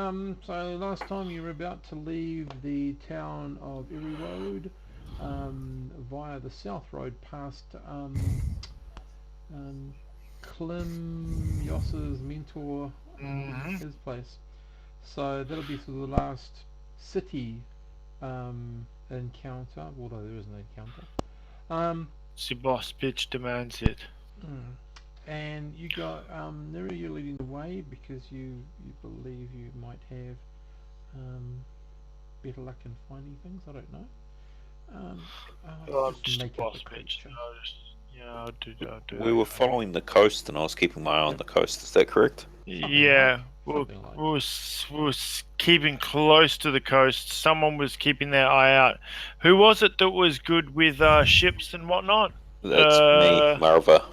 So last time you were about to leave the town of Erie Road, via the South Road past um, Klim Yoss's mentor, Hmm. his place. So that'll be sort of the last city encounter, although there is no encounter. Um, The boss bitch demands it. mm. And you got Neri, you're leading the way because you believe you might have um, better luck in finding things. I don't know. Let's Oh, I'm just just a make up a boss bitch. creature. I'll do We that. were following the coast, and I was keeping my eye on Yep, the coast. Is that correct? something like, Yeah, something like. we were keeping close to the coast. Someone was keeping their eye out. Who was it that was good with ships and whatnot? That's me, Uh, Marva.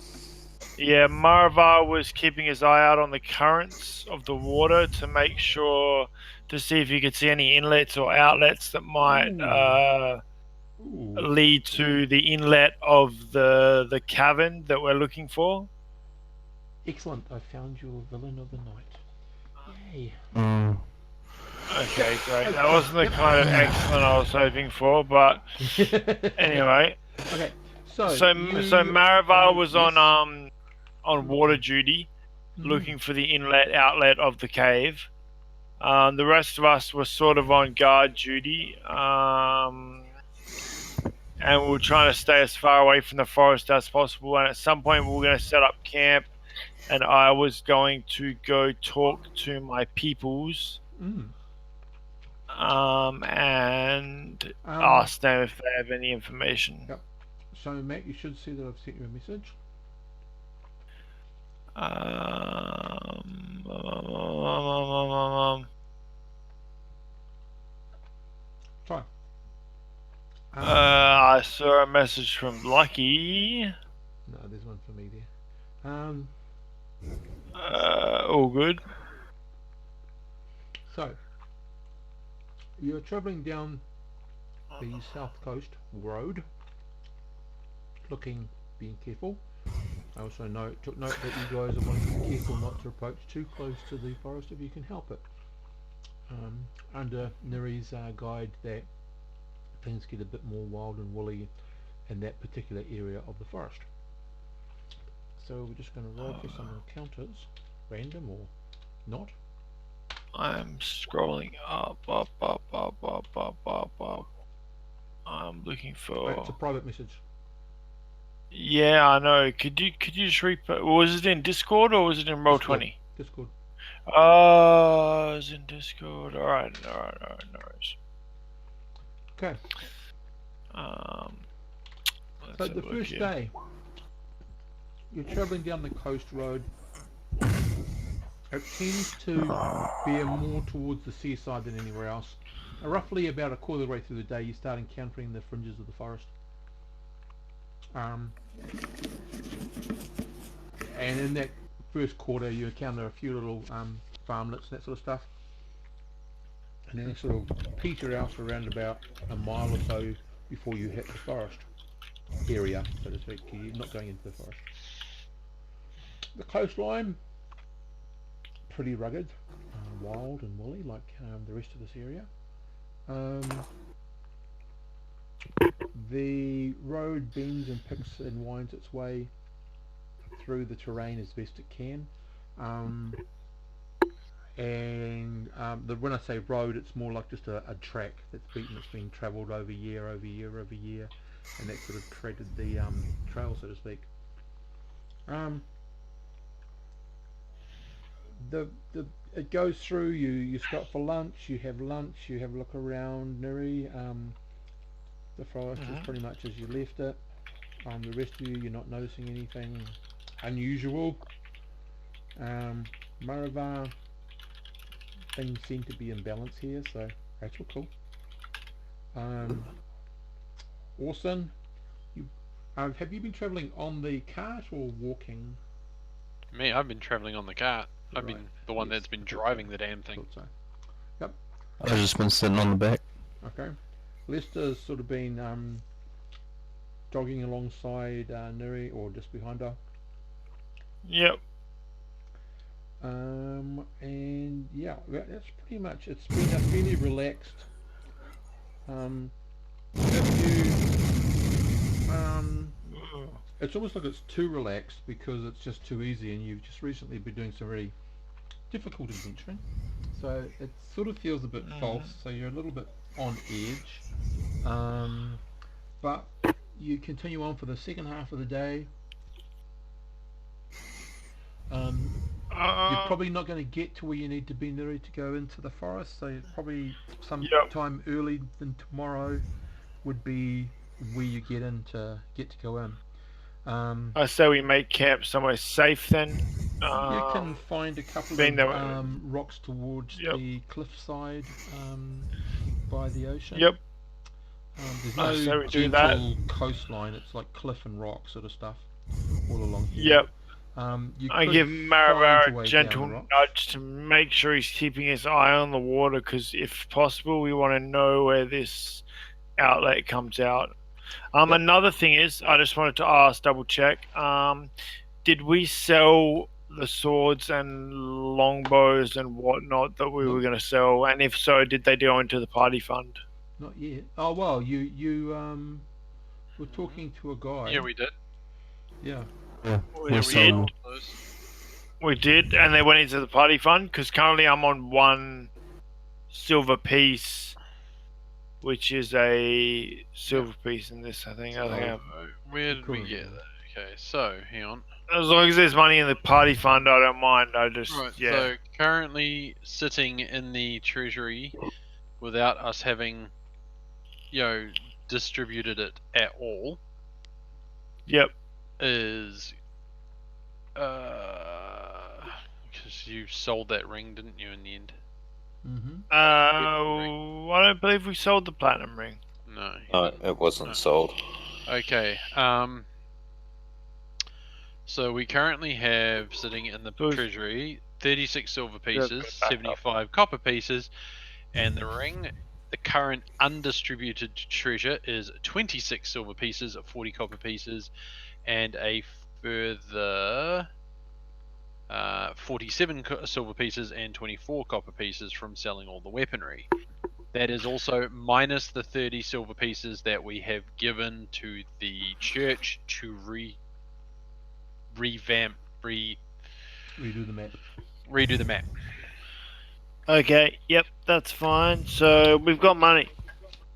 yeah, Maravar was keeping his eye out on the currents of the water to make sure to see if he could see any inlets or outlets that might Ooh, ooh, lead to the inlet of the cavern that we're looking for. excellent! I found your villain of the night. Yay! Okay, great. That Okay, wasn't the yep. kind of excellent I was hoping for, but anyway. Okay, so So you Maravar follow. was Yes. on water duty, Mm. looking for the inlet outlet of the cave. The rest of us were sort of on guard duty, and we were trying to stay as far away from the forest as possible. And at some point, we were going to set up camp, and I was going to go talk to my peoples, Mm. and Um. ask them if they have any information. Yep. So Matt, you should see that I've sent you a message. Um, um, um, So, I saw a message from Lucky. no, there's one for me there. All good. So you're travelling down the south coast road, looking, being careful. I also took note that you guys are wanting to be careful not to approach too close to the forest if you can help it. Under Neri's guide, that things get a bit more wild and woolly in that particular area of the forest. So we're just going to roll for some encounters, random or not. I'm scrolling up. I'm looking Right, it's a for. private message. Yeah, I know. Could you just repeat? Was it in Discord or was it in Roll Discord. 20? Discord. Oh, it's in Discord. All right. No worries. Okay. Um, So let's have the a look first here. day, you're travelling down the coast road. It tends to veer more towards the seaside than anywhere else. Roughly about a quarter of the way through the day, you start encountering the fringes of the forest. Um, and in that first quarter, you encounter a few little farmlets and that sort of stuff. And then you sort of peter out around about a mile or so before you hit the forest area, so to speak. You're not going into the forest. The coastline, pretty rugged, wild and woolly like the rest of this area. Um, the road bends and picks and winds its way through the terrain as best it can. Um, and when I say road, it's more like just a track that's been travelled over year, and that sort of created the trail, so to speak. Um, the it goes through. You stop for lunch. You have lunch. You have a look around Nuri. The forest is Hmm. pretty much as you left it. The rest of you, you're not noticing anything unusual. Maravar, things seem to be in balance here, so that's all cool. Um, Orson, you have you been travelling on the cart or walking? Me, I've been traveling on the cart. I've Right. been the one Yes, that's been I thought so. driving the damn I thing. thought so. Yep. I've just been sitting on the back. Okay. Lester's sort of been jogging alongside Nuri or just behind her. Yep. And yeah, that's pretty much. It's been a fairly relaxed. If you, it's almost like it's too relaxed because it's just too easy, and you've just recently been doing some very difficult adventuring. So it sort of feels a bit false. So you're a little bit on edge. But you continue on for the second half of the day. You're probably not going to get to where you need to be ready to go into the forest, so probably some time early than tomorrow would be where you get to go in. I say we make camp somewhere safe then. You can find a couple of rocks towards the cliffside by the ocean. Yep. There's I say no we do that. gentle coastline, it's like cliff and rock sort of stuff all along here. Yep. You I could give find Maribara your way a down gentle the rocks. nudge to make sure he's keeping his eye on the water, because if possible, we want to know where this outlet comes out. Another thing is, I just wanted to double check. Did we sell the swords and longbows and whatnot that we were going to sell? And if so, did they go into the party fund? Not yet. Oh well, you were talking to a guy. Yeah, we did. Yeah. We sold. We did, and they went into the party fund, because currently I'm on 1 silver piece, which is a silver piece in this, I think. Where did we get that? Okay, so hang on. As long as there's money in the party fund, I don't mind. So currently sitting in the treasury, without us having, distributed it at all. Yep. Is because you sold that ring, didn't you, in the end? Mm-hmm. I don't believe we sold the platinum ring. No. It wasn't sold. Okay. So we currently have sitting in the treasury 36 silver pieces, 75 copper pieces, and the ring. The current undistributed treasure is 26 silver pieces, 40 copper pieces, and a further 47 silver pieces and 24 copper pieces from selling all the weaponry. That is also minus the 30 silver pieces that we have given to the church to redo the map. Okay, yep, that's fine. So we've got money,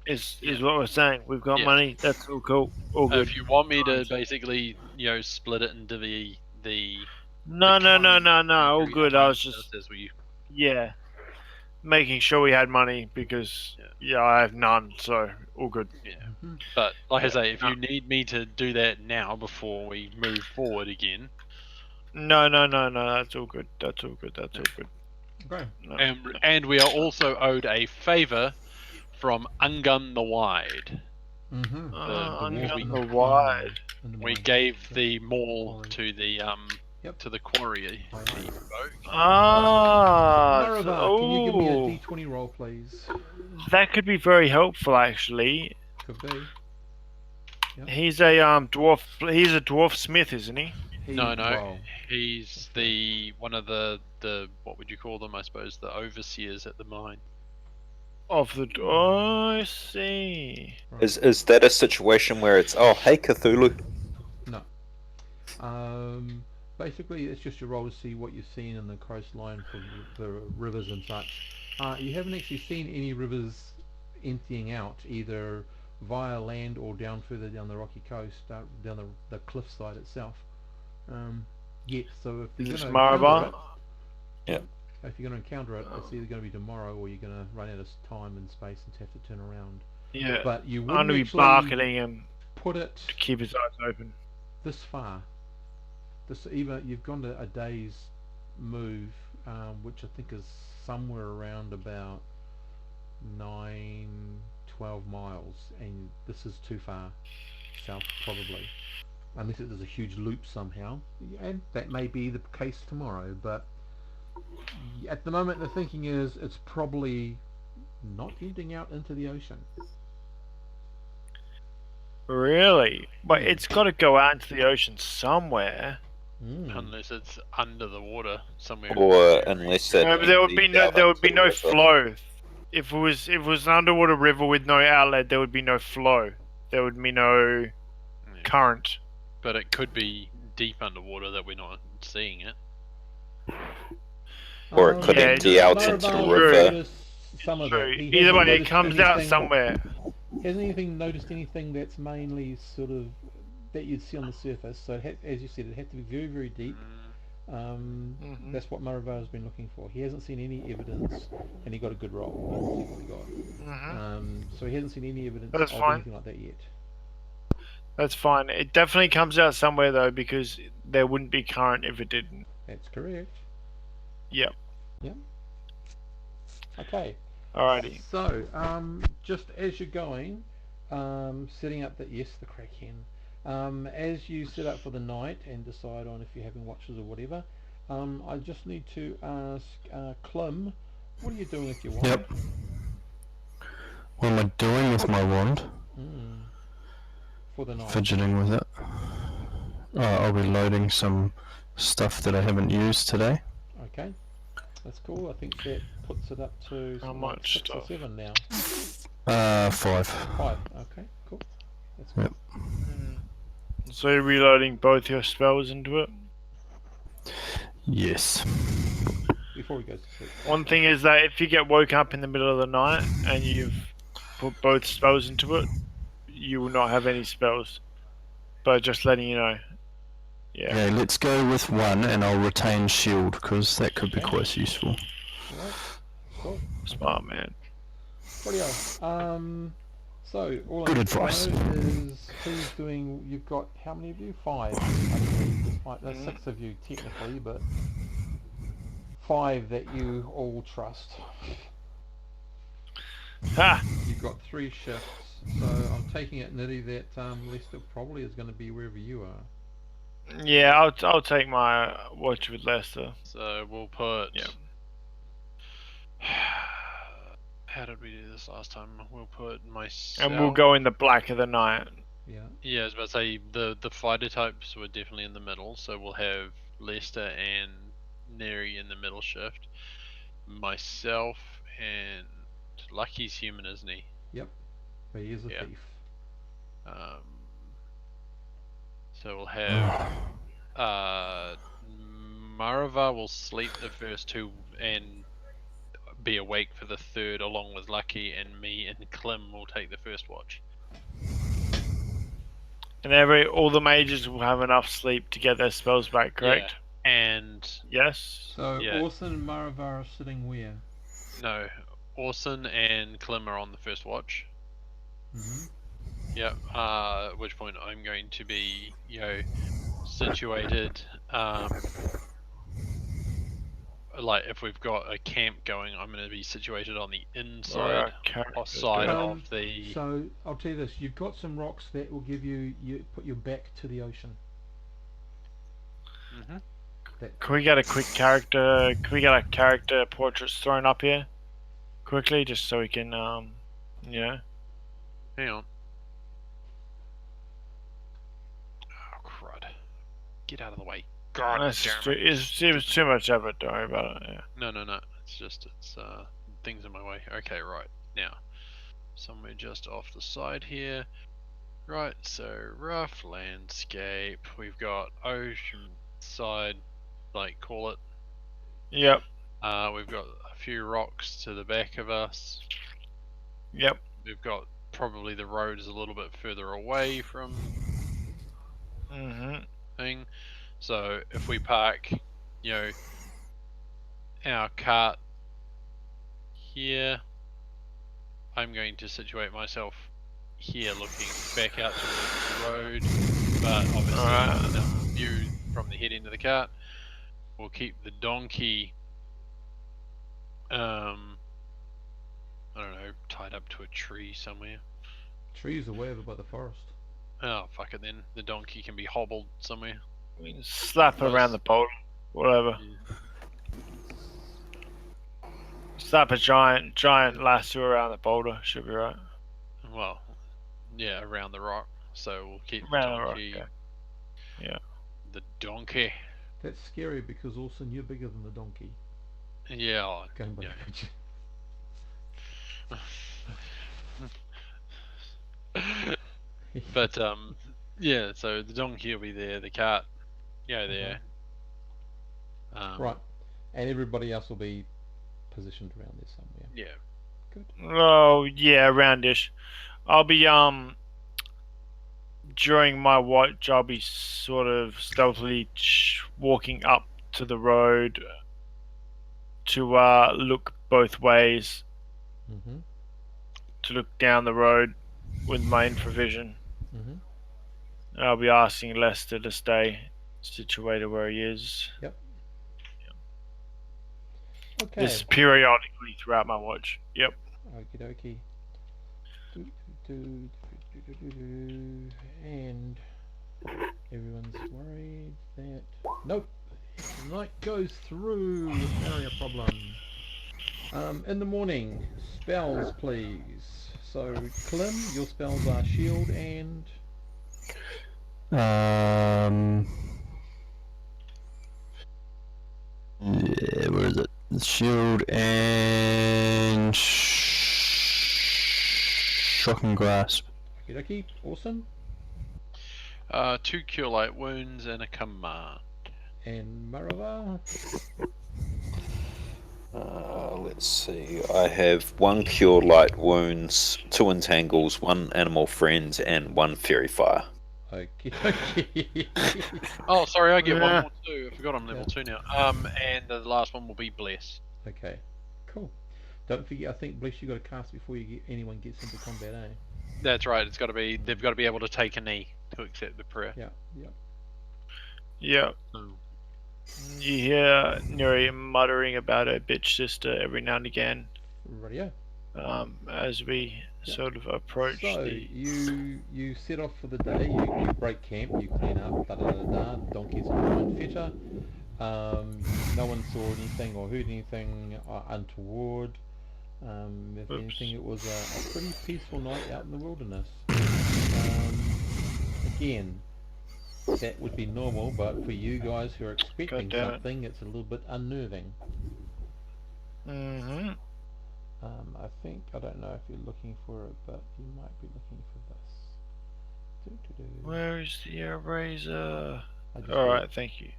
is what we're saying. We've got money. That's all cool. All good. If you want me to basically, split it into the No. All good. I was just as we making sure we had money, because I have none. So all good. Yeah. But like I say, if you need me to do that now before we move forward again. No. That's all good. Okay. No. And we are also owed a favor from Ungun the Wide. Mm-hmm. Ungun the Wide. We gave the maul to the to the quarry. Maribara, can you give me a D20 roll, please? That could be very helpful, actually. Could be. Yep. He's a dwarf. He's a dwarf smith, isn't he? No. He's the one of the what would you call them? I suppose the overseers at the mine. I see. Right. Is that a situation where it's hey Cthulhu? No. Basically, it's just your roll to see what you've seen in the coastline for the rivers and such. You haven't actually seen any rivers emptying out, either via land or down further down the rocky coast, down the cliffside itself. Yet, so if you're going to encounter it, if you're going to encounter it, it's either going to be tomorrow or you're going to run out of time and space and have to turn around. Yeah. But you I'm wouldn't going to be actually barking him put it to keep his eyes open. this far. You've gone to a day's move, which I think is somewhere around about 9-12 miles, and this is too far south probably, unless there's a huge loop somehow, and that may be the case tomorrow. But at the moment, the thinking is it's probably not emptying out into the ocean. Really? But it's got to go out into the ocean somewhere. unless it's under the water somewhere. Or unless that No, but there would be empties no out there would be into the no river. flow. If it was an underwater river with no outlet, there would be no flow. There would be no Yeah. current. But it could be deep underwater that we're not seeing it. Or it could Yeah, empty out into the Maribel river. noticed some of So that. He either hasn't way, it noticed comes out anything- somewhere. Hasn't anything noticed anything that's mainly sort of that you'd see on the surface? So as you said, it had to be very, very deep. Mhm. That's what Maraval's been looking for. He hasn't seen any evidence, and he got a good roll. That's what he got. Mhm. So he hasn't seen any evidence That's of fine. anything like that yet. That's fine. It definitely comes out somewhere though, because there wouldn't be current if it didn't. That's correct. Yep. Okay. Alrighty. So, just as you're going, setting up the Kraken. As you set up for the night and decide on if you're having watches or whatever, I just need to ask Clem, what are you doing with your wand? Yep. What am I doing with my wand? For the night. Fidgeting with it. I'll be loading some stuff that I haven't used today. Okay. That's cool. I think that puts it up to How something like much 6 or stuff? 7 now. 5. 5. Okay, cool. That's good. Yep. So you're reloading both your spells into it. Yes. Before he goes to sleep. One thing is that if you get woken up in the middle of the night and you've put both spells into it, you will not have any spells. But just letting you know. Yeah. Okay, let's go with 1 and I'll retain shield because that could be Okay. quite useful. Alright. Cool. Smart man. Rightio. So all Good I advice. know is who's doing. You've got how many of you? 5. I believe. There's 5. There's 6 of you technically, but 5 that you all trust. Ha! You've got 3 shifts, so I'm taking it, Nitty, that Lester probably is going to be wherever you are. Yeah, I'll take my watch with Lester. So we'll put. Yep. How did we do this last time? We'll put myself. And we'll go in the black of the night. Yeah. Yeah, I was about to say the fighter types were definitely in the middle, so we'll have Lester and Neri in the middle shift. Myself and Lucky's human, isn't he? Yep. But he is a Yeah. thief. So we'll have Marava will sleep the first 2 and be awake for the 3rd, along with Lucky, and me and Clem will take the first watch. And all the mages will have enough sleep to get their spells back, correct? Yeah. And Yes? So Yeah. Orson and Maravar are sitting where? no, Orson and Clem are on the first watch. Yep. At which point I'm going to be, situated. Like if we've got a camp going, I'm going to be situated on the inside or side Um, of the. So I'll tell you this: you've got some rocks that will give you put your back to the ocean. Mhm. Can we get a quick character? Can we get a character portraits thrown up here, quickly, just so we can, yeah. Hang on. Oh crud! Get out of the way. God damn it. It was too much effort. Don't worry about it. Yeah. No. It's things in my way. Okay, right now, somewhere just off the side here. Right, so rough landscape. We've got ocean side, like call it. Yep. We've got a few rocks to the back of us. Yep. We've got probably the road is a little bit further away from thing. So if we park, our cart here, I'm going to situate myself here, looking back out towards the road, but obviously enough view from the head end of the cart. We'll keep the donkey, I don't know, tied up to a tree somewhere. Trees are way over by the forest. Oh, fuck it then. The donkey can be hobbled somewhere. We can slap it around the boulder, whatever. Yeah. Slap a giant lasso around the boulder. Should be right. Well, yeah, around the rock. So we'll keep Around the the rock, donkey. okay. Yeah. The donkey That's scary because Orson, you're bigger than the donkey. Yeah. Going by Yeah. the picture. But yeah. So the donkey will be there. The cart, there. Right, and everybody else will be positioned around there somewhere. Yeah. Good. Oh yeah, roundish. I'll be during my watch. I'll be sort of stealthily walking up to the road to look both ways, Mhm. to look down the road with my infravision. Mhm. I'll be asking Lester to stay situated where he is. Yep. Okay. This periodically throughout my watch. Yep. Okie dokie. And everyone's worried that nope, the night goes through without a problem. In the morning, spells please. So Klim, your spells are shield and Yeah, where is it? Shield and shocking grasp. okie dokie, awesome. 2 cure light wounds and a command. And Marava. Let's see. I have 1 cure light wounds, 2 entangles, 1 animal friend, and 1 fairy fire. Okie dokie. Oh, sorry, I get Yeah. one more too. I forgot I'm level 2 now. And the last one will be bless. Okay, cool. Don't forget, I think bless you got to cast before anyone gets into combat, eh? That's right. It's got to be. They've got to be able to take a knee to accept the prayer. Yeah, yeah. Yep. So, You hear Neri muttering about her bitch sister every now and again, Radio. as we Yep. sort of approach So the. you set off for the day. You break camp. You clean up. Da da da da. The donkeys are fine fetter. No one saw anything or heard anything untoward. If Oops. anything, it was a pretty peaceful night out in the wilderness. Again, that would be normal, but for you guys who are expecting God damn it. something, it's a little bit unnerving. Mm-hmm. I think, I don't know if you're looking for it, but you might be looking for this. Doo-doo-doo. Where is the eraser? I just All did. right, thank you.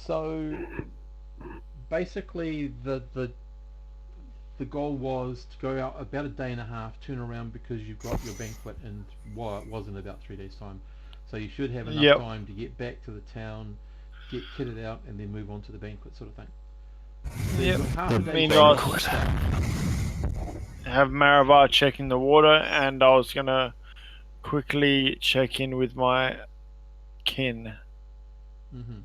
So basically the goal was to go out about a day and a half, turn around because you've got your banquet and it was in about 3 days time. So you should have enough Yep. time to get back to the town, get kitted out, and then move on to the banquet sort of thing. So Yep. you've got half a The day Meanwhile, to start. have Maravar checking the water, and I was gonna quickly check in with my kin. Mm-hmm.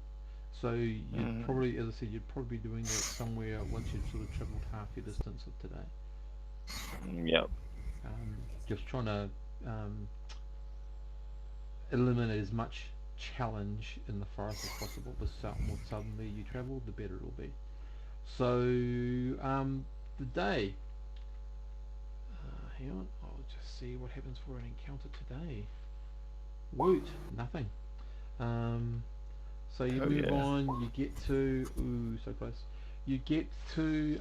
So you'd Mhm. probably, as I said, you'd probably be doing that somewhere once you've sort of travelled half your distance of today. Yep. Just trying to eliminate as much challenge in the forest as possible. The more suddenly you travel, the better it'll be. So the day. Hang on, I'll just see what happens for an encounter today. Woot, nothing. So you Oh, move yeah. on. You get to so close. You get to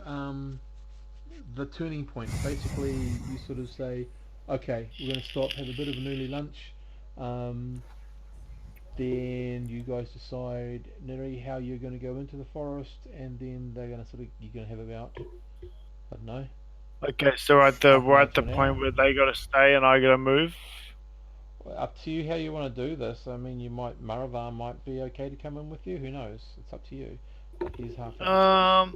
the turning point. Basically, you sort of say, "Okay, we're going to stop, have a bit of an early lunch." Then you guys decide, Neri, how you're going to go into the forest, and then they're going to you're going to have about, I don't know. Okay, so we're at the an point hour. where they gotta stay and I gotta move. Up to you how you want to do this. I mean, Maravar might be okay to come in with you. Who knows? It's up to you. But he's half elf.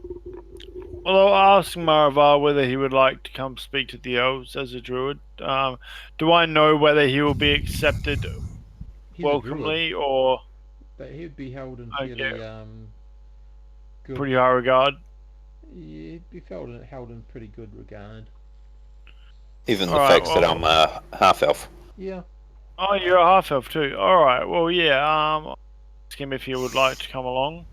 Well, I'll ask Maravar whether he would like to come speak to the elves as a druid. Do I know whether he will be accepted He's a druid, welcomely or but he'd be held in Okay. fairly good. pretty high regard? Yeah, he'd be held in pretty good regard. Even the Alright, fact that I'm half elf. Yeah. Oh, you're a half elf too. All right. Well, yeah. Ask him if he would like to come along.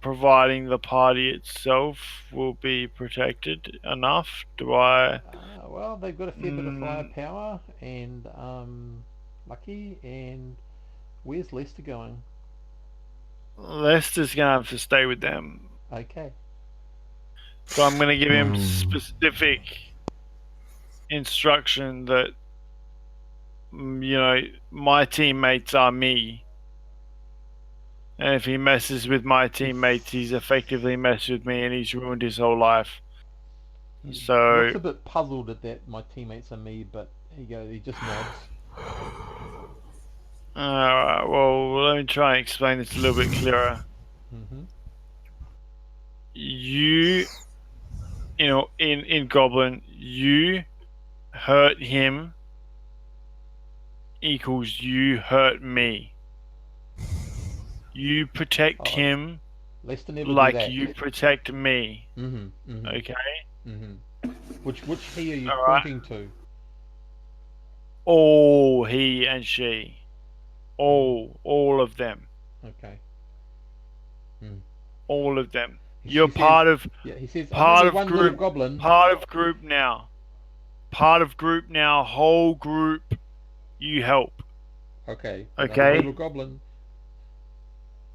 Providing the party itself will be protected enough. Do I? Well, they've got a fair bit of firepower and lucky, and Where's Lester going? Lester's gonna have to stay with them. Okay. So I'm gonna give him Hmm. specific instruction that my teammates are me. And if he messes with my teammates, he's effectively messed with me and he's ruined his whole life. He So looks a bit puzzled at that. My teammates are me, but he just nods. alright, well let me try and explain this a little bit clearer. Mm-hmm. You in Goblin, you hurt him equals you hurt me. You protect Oh, him Lester never do like that. you protect me. Mm-hmm. Mm-hmm. Okay? Mm-hmm. Which he are you Alright. pointing to? All he and she. All of them. Okay. All of them. He You're says- part of Yeah, he says, part I'm of only one little group- goblin. part of group now. Part of group now, whole group you help. Okay. but I'm a Okay. little goblin.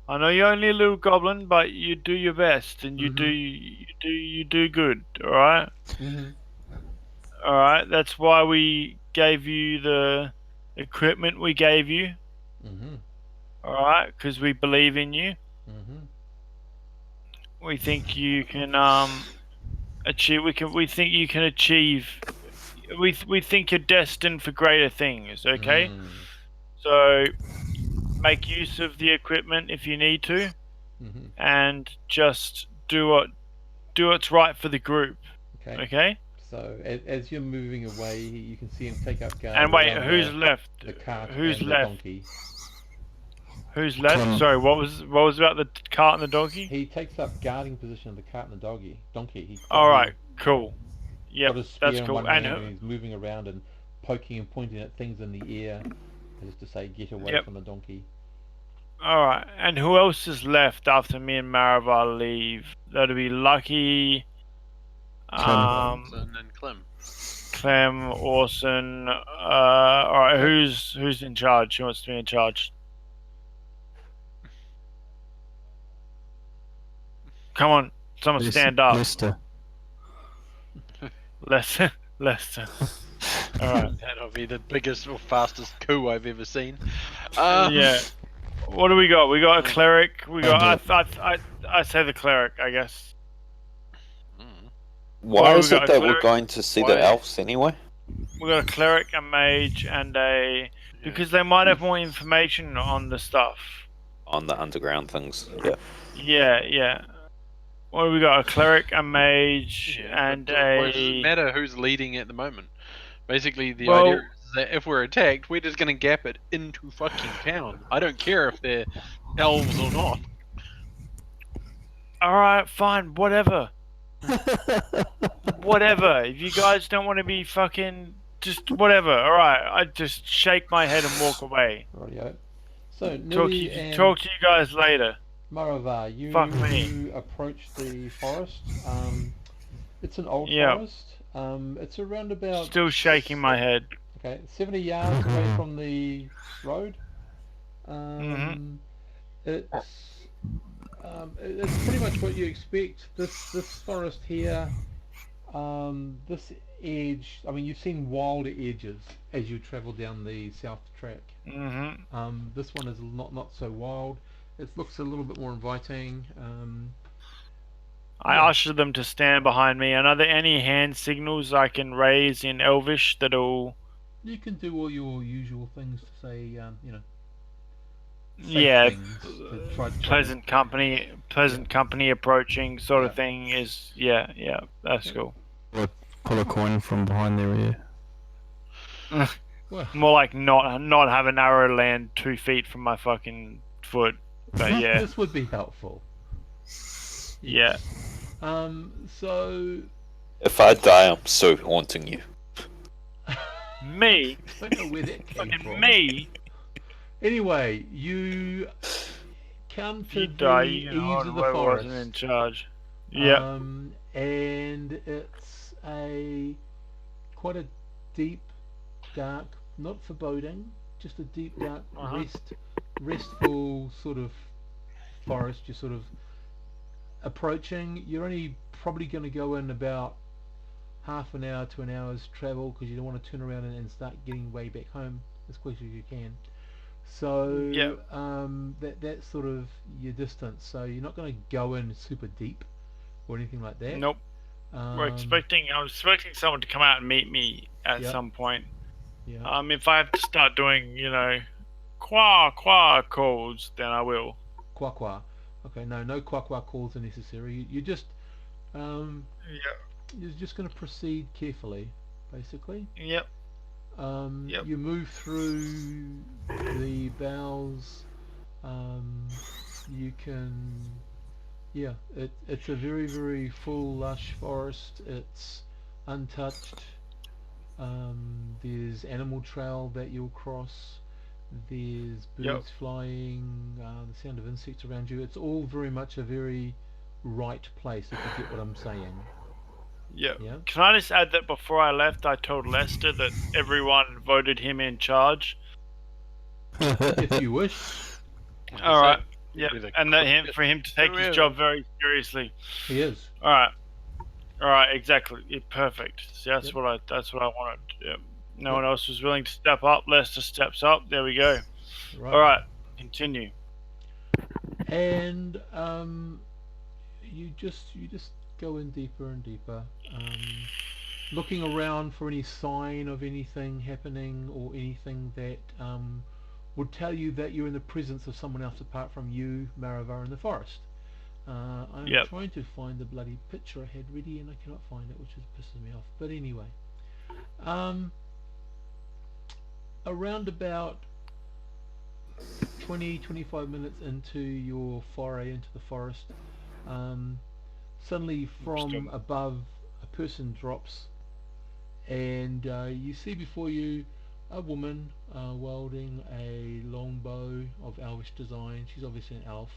I know you're only a little goblin, but you do your best and you Mhm. you do good, alright? Mm-hmm. Alright, that's why we gave you the equipment we gave you, Mm-hmm. alright? Because we believe in you. Mm-hmm. We think you can achieve. We think you can achieve. We think you're destined for greater things. Okay, Mm. so make use of the equipment if you need to, Mm-hmm. and just do what's right for the group. Okay. Okay. So as you're moving away, you can see him take up guard. And wait, around who's left? the cart Who's and left? the donkey? Who's left? Clem. Sorry, what was about the cart and the donkey? He takes up guarding position of the cart and the donkey. He's got All right, cool. got Yep, his spear that's in cool. one And hand and he's moving around and poking and pointing at things in the air, as to say, get away Yep. from the donkey. all right, and who else is left after me and Maravar leave? That'll be Lucky. Clem. And Clem. Clem, Orson. All right, who's in charge? Who wants to be in charge? Come on, someone stand up. Lester. Lester. All right. That'll be the biggest or fastest coup I've ever seen. Yeah. What do we got? We got a cleric. We got. I I say the cleric, I guess. Why Well, is we it got a that we're cleric. going to see Why? the elves anyway? We got a cleric, a mage, and a because they might have more information on the stuff. On the underground things. Yeah. Yeah. What do we got? A cleric, a mage, and It doesn't a. matter who's leading at the moment. Basically, the Well- idea is that if we're attacked, we're just gonna gap it into fucking town. I don't care if they're elves or not. All right, fine, whatever. Whatever. If you guys don't want to be fucking, just whatever. All right, I just shake my head and walk away. Rightio. So Talk Nui and to you guys later. Maravar, Fuck me. you approach the forest. It's an old Yeah. forest. It's around about Still shaking my head. Okay, 70 yards away from the road. Mhm. It's pretty much what you expect. This forest here, this edge. I mean, you've seen wilder edges as you travel down the south track. Mm-hmm. This one is not so wild. It looks a little bit more inviting. I usher them to stand behind me. And are there any hand signals I can raise in Elvish that'll? You can do all your usual things to say, say Yeah, things to try to pleasant company approaching sort of thing is yeah, that's cool. Pull a coin from behind their ear. Well, More like not have an arrow land 2 feet from my fucking foot. But yeah, this would be helpful. yeah. So If I die, I'm so haunting you. Me, I don't know where that came fucking from. me. Anyway, you come to You the die. You edge know, of the whoever forest. wasn't in charge. Yeah. And it's quite a deep, dark, not foreboding, just a deep, dark Uh-huh. rest restful sort of forest. You're sort of approaching. You're only probably going to go in about half an hour to an hour's travel because you don't want to turn around and start getting way back home as quick as you can. So Yep. that's sort of your distance. So you're not going to go in super deep or anything like that. Nope. I'm expecting someone to come out and meet me at Yep. some point. Yeah. If I have to start doing, qua calls, then I will. Quack. Okay, no quack calls are necessary. You just Yeah. you're just going to proceed carefully, basically. Yep. Yep. You move through the boughs. You can, it's a very, very full, lush forest. It's untouched. There's animal trail that you'll cross. There's birds flying. The sound of insects around you. It's all very much a very right place, if you get what I'm saying. Yeah. Yeah. Can I just add that before I left, I told Lester that everyone voted him in charge. If you wish. All right. Yeah, With a and that for him to take his job very seriously. He is. All right, exactly. Yeah, perfect. See, that's what I wanted. Yeah. No one else was willing to step up. Lester steps up. There we go. Right. All right, continue. And you just go in deeper and deeper, looking around for any sign of anything happening or anything that would tell you that you're in the presence of someone else apart from you, Maravar, in the forest. I'm trying to find the bloody picture I had ready and I cannot find it, which is pissing me off. But anyway, around about 20-25 minutes into your foray into the forest, suddenly from above a person drops, and you see before you a woman wielding a longbow of elvish design. She's obviously an elf,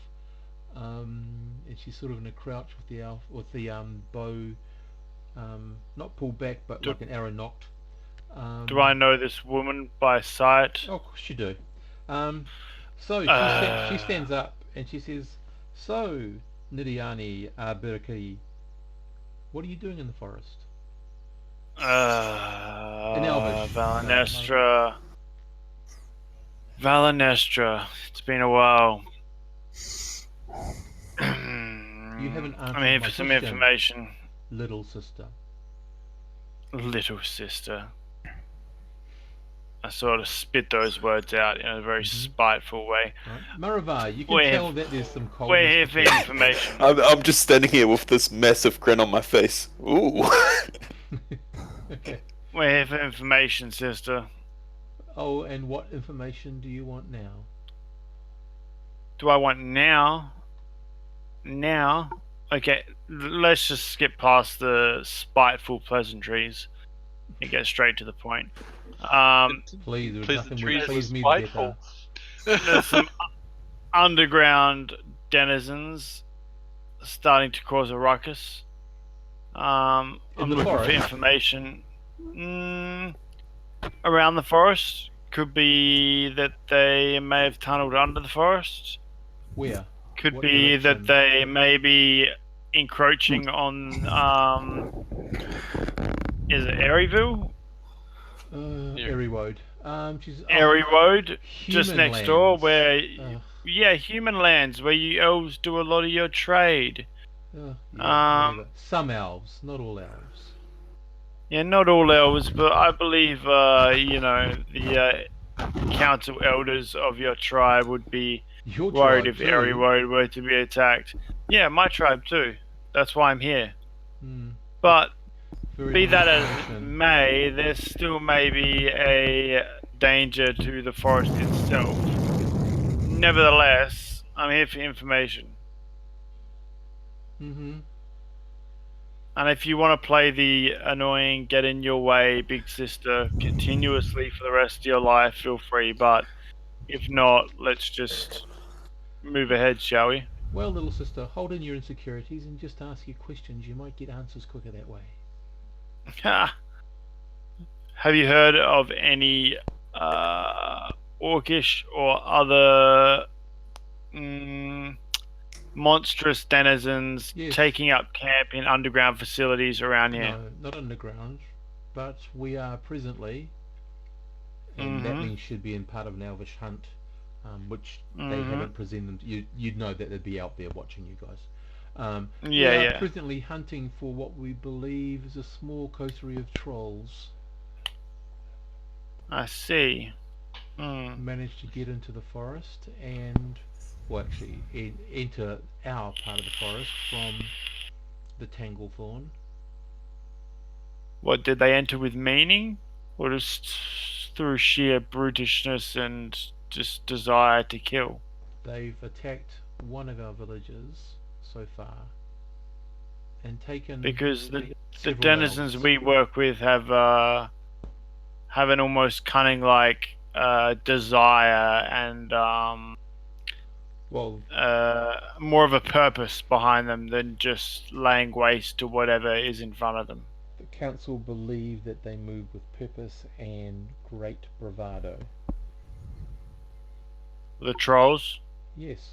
and she's sort of in a crouch with the elf, with the bow not pulled back, but like an arrow nocked. Do I know this woman by sight? Oh, of course you do. So she stands up and she says, "So, Nidiani Birki, what are you doing in the forest?" In Elvish. Valanestra. It's been a while. You haven't answered I'm here my for some question, information. little sister. Little sister. I sort of spit those words out in a very spiteful way. Right. Maravar, you can tell that there's some coldness. We're here for information. I'm just standing here with this massive grin on my face. Ooh. Okay. We're here for information, sister. Oh, and what information do you want now? Do I want now? Now? Okay, let's just skip past the spiteful pleasantries and get straight to the point. Please, there's nothing Pleasantries would please are me spiteful. better. There's some underground denizens starting to cause a ruckus. I'm the looking for forest? information around the forest. Could be that they may have tunneled under the forest. Where? Could What be direction? that they may be encroaching on is it Airyville? Airywood. She's Airywood, just human next door, lands. where Uh, human lands, where you elves do a lot of your trade. whatever. Some elves, not all elves. Yeah, not all elves, but I believe the council elders of your tribe would be Your worried tribe if too. Airywood were to be attacked. Yeah, my tribe too. That's why I'm here. Hmm. But Very be good that as information. may, there still may be a danger to the forest itself. Nevertheless, I'm here for information. Mm-hmm. And if you want to play the annoying, get in your way, big sister, continuously for the rest of your life, feel free. But if not, let's just move ahead, shall we? Well, little sister, hold in your insecurities and just ask your questions. You might get answers quicker that way. Have you heard of any orcish or other monstrous denizens Yes. taking up camp in underground facilities around here? No, not underground, but we are presently, and that means should be in part of an elvish hunt, which they haven't presented. You'd know that they'd be out there watching you guys. We are presently hunting for what we believe is a small coterie of trolls. I see. Managed to get into the forest and, well, actually, enter our part of the forest from the Tanglethorn. What, did they enter with meaning, or just through sheer brutishness and just desire to kill? They've attacked one of our villages so far and taken, Because the several denizens elves. we work with have an almost cunning-like desire and Well, more of a purpose behind them than just laying waste to whatever is in front of them. the council believe that they move with purpose and great bravado. The trolls? Yes.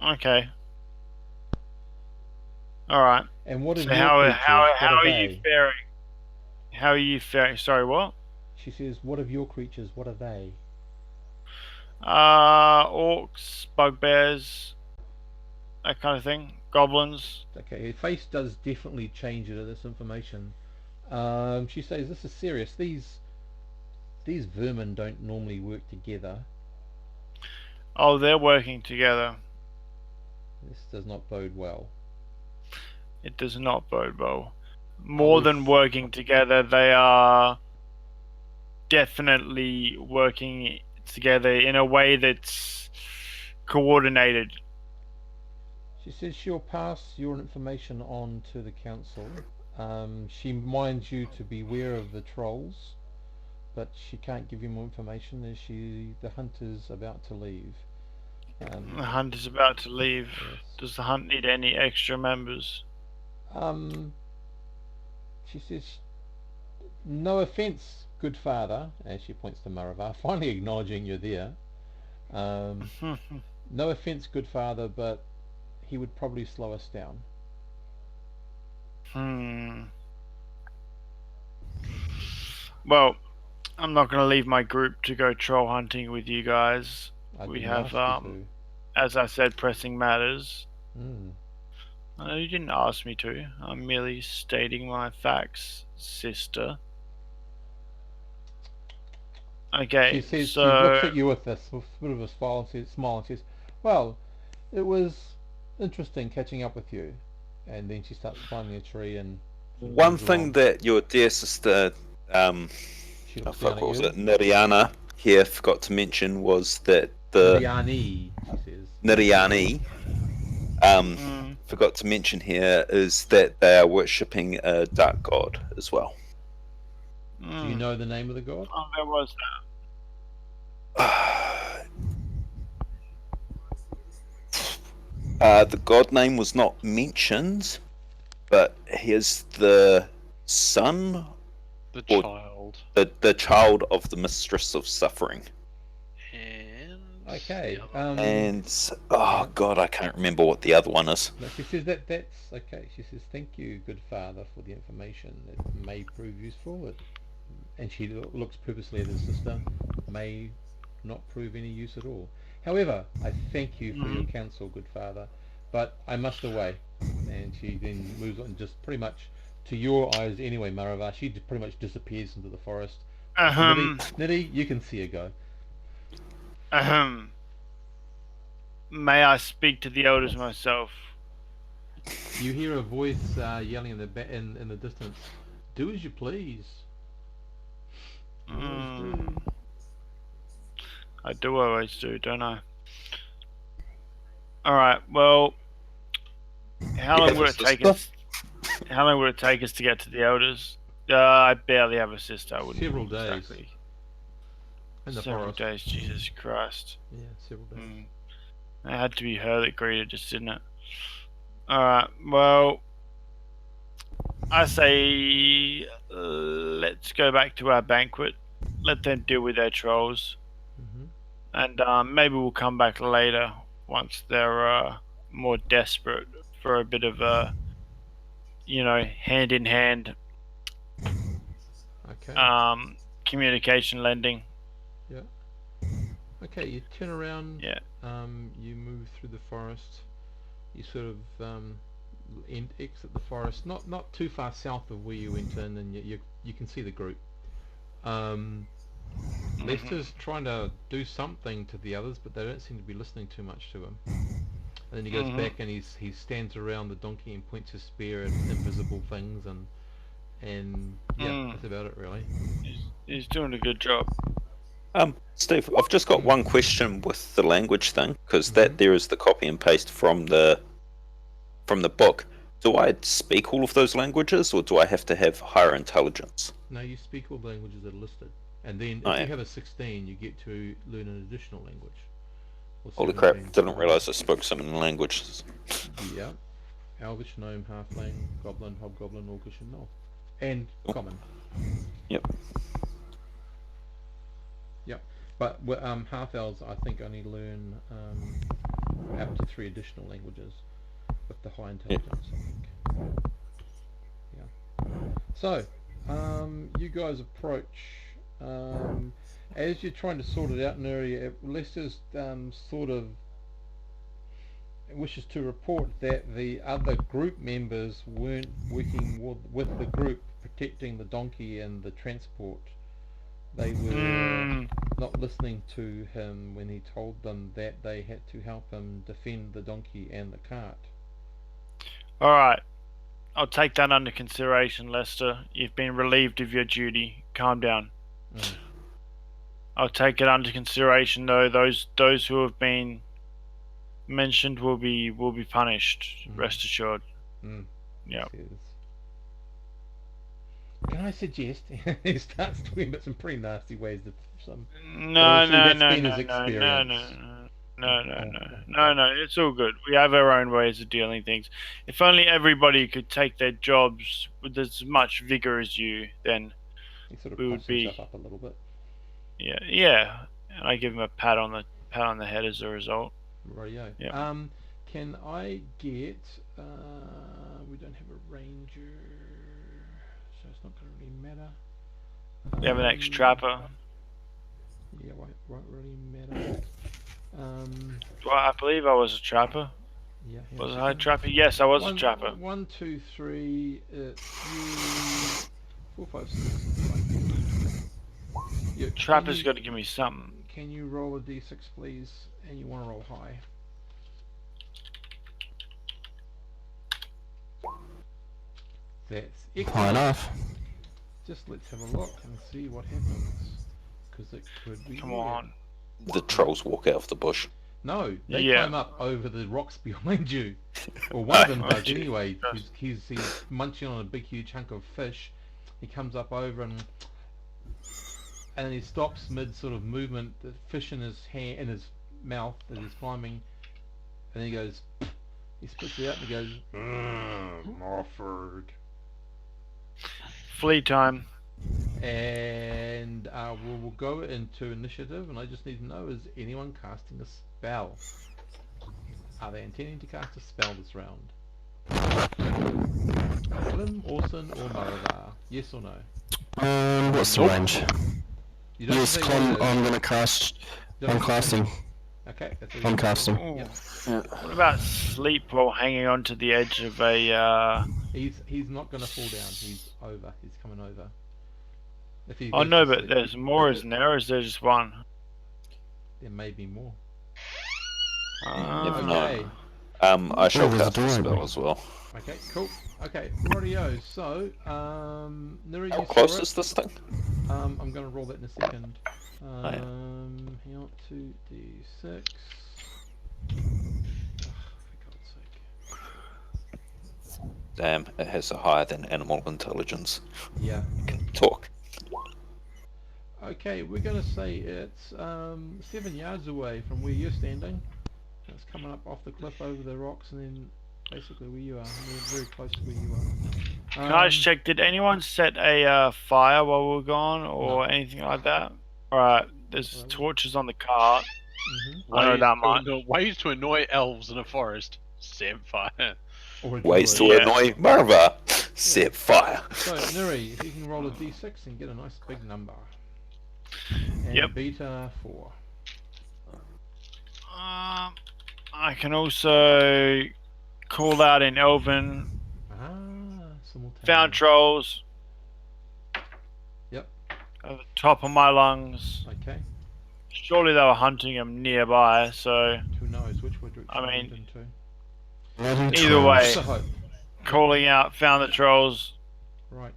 Okay. Alright. And what of So your how creatures? are What are you they? faring? How are you faring? Sorry, what? She says, what of your creatures? What are they? Orcs, bugbears, that kind of thing. Goblins. Okay, her face does definitely change to this information. She says, this is serious. These vermin don't normally work together. Oh, they're working together. This does not bode well. It does not bode well. More than working together, they are definitely working together in a way that's coordinated. She says she'll pass your information on to the council. She minds you to beware of the trolls, but she can't give you more information as the hunt is about to leave. The hunt is about to leave. Yes. Does the hunt need any extra members? She says, no offence, good father, as she points to Maravar, finally acknowledging you're there. No offence, good father, but he would probably slow us down. Well, I'm not going to leave my group to go troll hunting with you guys. We have, as I said, pressing matters. I know you didn't ask me to. I'm merely stating my facts, sister. Okay, She says, so... she looks at you with a bit of a smile and says, well, it was interesting catching up with you. And then she starts climbing a tree and... One thing that your dear sister, she looks down at you. Niriana here forgot to mention was that Niriani, she says. Niriani, forgot to mention here is that they are worshipping a dark god as well. Do you know the name of the god? Oh, there was that. The god name was not mentioned, but he is the son, the child, the child of the Mistress of Suffering. And okay. And oh god, I can't remember what the other one is. No, she says that's okay. She says, "Thank you, good father, for the information. It may prove useful." And she looks purposely at her sister. May not prove any use at all. However, I thank you for your counsel, good father. But I must away. And she then moves on, just pretty much to your eyes anyway, Maravar. She pretty much disappears into the forest. Niddy, you can see her go. May I speak to the elders myself? You hear a voice yelling in the distance. Do as you please. I do always do, don't I? Alright, well, how long would it take us? How long would it take us to get to the elders? I barely have a sister. I wouldn't. Several days. Exactly. In the Several forest. days, Jesus Christ. Yeah, several days. It had to be her that greeted us, didn't it? Alright, well, I say let's go back to our banquet let them deal with their trolls, Hmm. and maybe we'll come back later once they're more desperate for a bit of a, hand in hand Okay. communication lending. Yeah. Okay, you turn around. Yeah. You move through the forest. You sort of exit the forest, not too far south of where you went in, and you can see the group. Um, Lester's trying to do something to the others, but they don't seem to be listening too much to him. And then he goes back and he stands around the donkey and points his spear at invisible things, and yeah, that's about it really. He's doing a good job. Steve, I've just got one question with the language thing, because Mhm. that there is the copy and paste from the book. Do I speak all of those languages, or do I have to have higher intelligence? No, you speak all the languages that are listed, and then Oh, if yeah. you have a 16, you get to learn an additional language. Or Holy crap! 17. Didn't realise I spoke so many languages. Yeah, Elvish, Gnome, Halfling, Goblin, Hobgoblin, Orcish, and Gnoll, and Cool. Common. Yep. Yep, but half elves I think only learn up to 3 additional languages with the high intelligence. I think. Yeah. So, you guys approach. As you're trying to sort it out in an area, Lester's sort of wishes to report that the other group members weren't working with the group protecting the donkey and the transport. They were not listening to him when he told them that they had to help him defend the donkey and the cart. All right, I'll take that under consideration, Lester. You've been relieved of your duty. Calm down. I'll take it under consideration, though. Those who have been mentioned will be punished. Rest assured. Yeah. Can I suggest? He starts talking about some pretty nasty ways of some. No. It's all good. We have our own ways of dealing things. If only everybody could take their jobs with as much vigor as you, then He sort of we puffs would be. himself up a little bit. Yeah. And I give him a pat on the head as a result. Rightio. Yeah. Can I get? We don't have a ranger, so it's not going to really matter. We have an ex-trapper. Yeah, won't really matter. Well, I believe I was a trapper. Yeah. Was I a trapper? Yes, I was a trapper. 1, 2, 3. It's you. 4, 5, 6. Yeah, Trapper's got to give me something. Can you roll a d6, please? And you want to roll high. That's excellent. High enough. Just let's have a look and see what happens, because it could be. Come weird. on. The trolls walk out of the bush. No, they Yeah. climb up over the rocks behind you. Or one of them Oh, does gee. anyway. He's munching on a big huge chunk of fish. He comes up over and he stops mid sort of movement, the fish in his hand, in his mouth that he's climbing, and he goes, he spits it out and he goes, Morford. Flea time. And we'll go into initiative, and I just need to know, is anyone casting a spell? Are they intending to cast a spell this round? Glim, Orson, or Maravar? Yes or no? What's the range? You don't Yes, say Clem, what it is. I'm gonna cast. Don't I'm say- casting. Okay, that's what I'm you- casting. Ooh. Yep. What about sleep while hanging onto the edge of a? He's not going to fall down. He's over. He's coming over. If he Oh goes no, to but sleep, there's more, isn't there? Or is there just one? there may be more. Never Okay. know. I shall there's a cast a door spell opening. as well. Okay. Cool. Okay. Rightio. So, Nira, How you close saw is this thing? it. I'm going to roll that in a second. yeah. Hang on. 2d6. Oh, for God's sake. Damn, it has a higher than animal intelligence. Yeah. It can talk. Okay, we're going to say it's 7 yards away from where you're standing. It's coming up off the cliff over the rocks, and then basically where you are. We're very close to where you Can I just check? Did anyone set a fire while we were gone, or No. anything like that? All right. There's Well, torches on the cart. Mm-hmm. I know that much. Ways to annoy elves in a forest. Set fire. Or a Ways to druid. Yeah. annoy Marva. Set fire. So, Nuri, if you can roll a d6 and get a nice big number. And Yep. beta 4. I can also call out in Elven. Simultaneous. Found trolls. Yep. At the top of my lungs. Okay. Surely they were hunting them nearby, so Who knows which direction I mean, it went into. either way, Just a hope. calling out found the trolls. Right.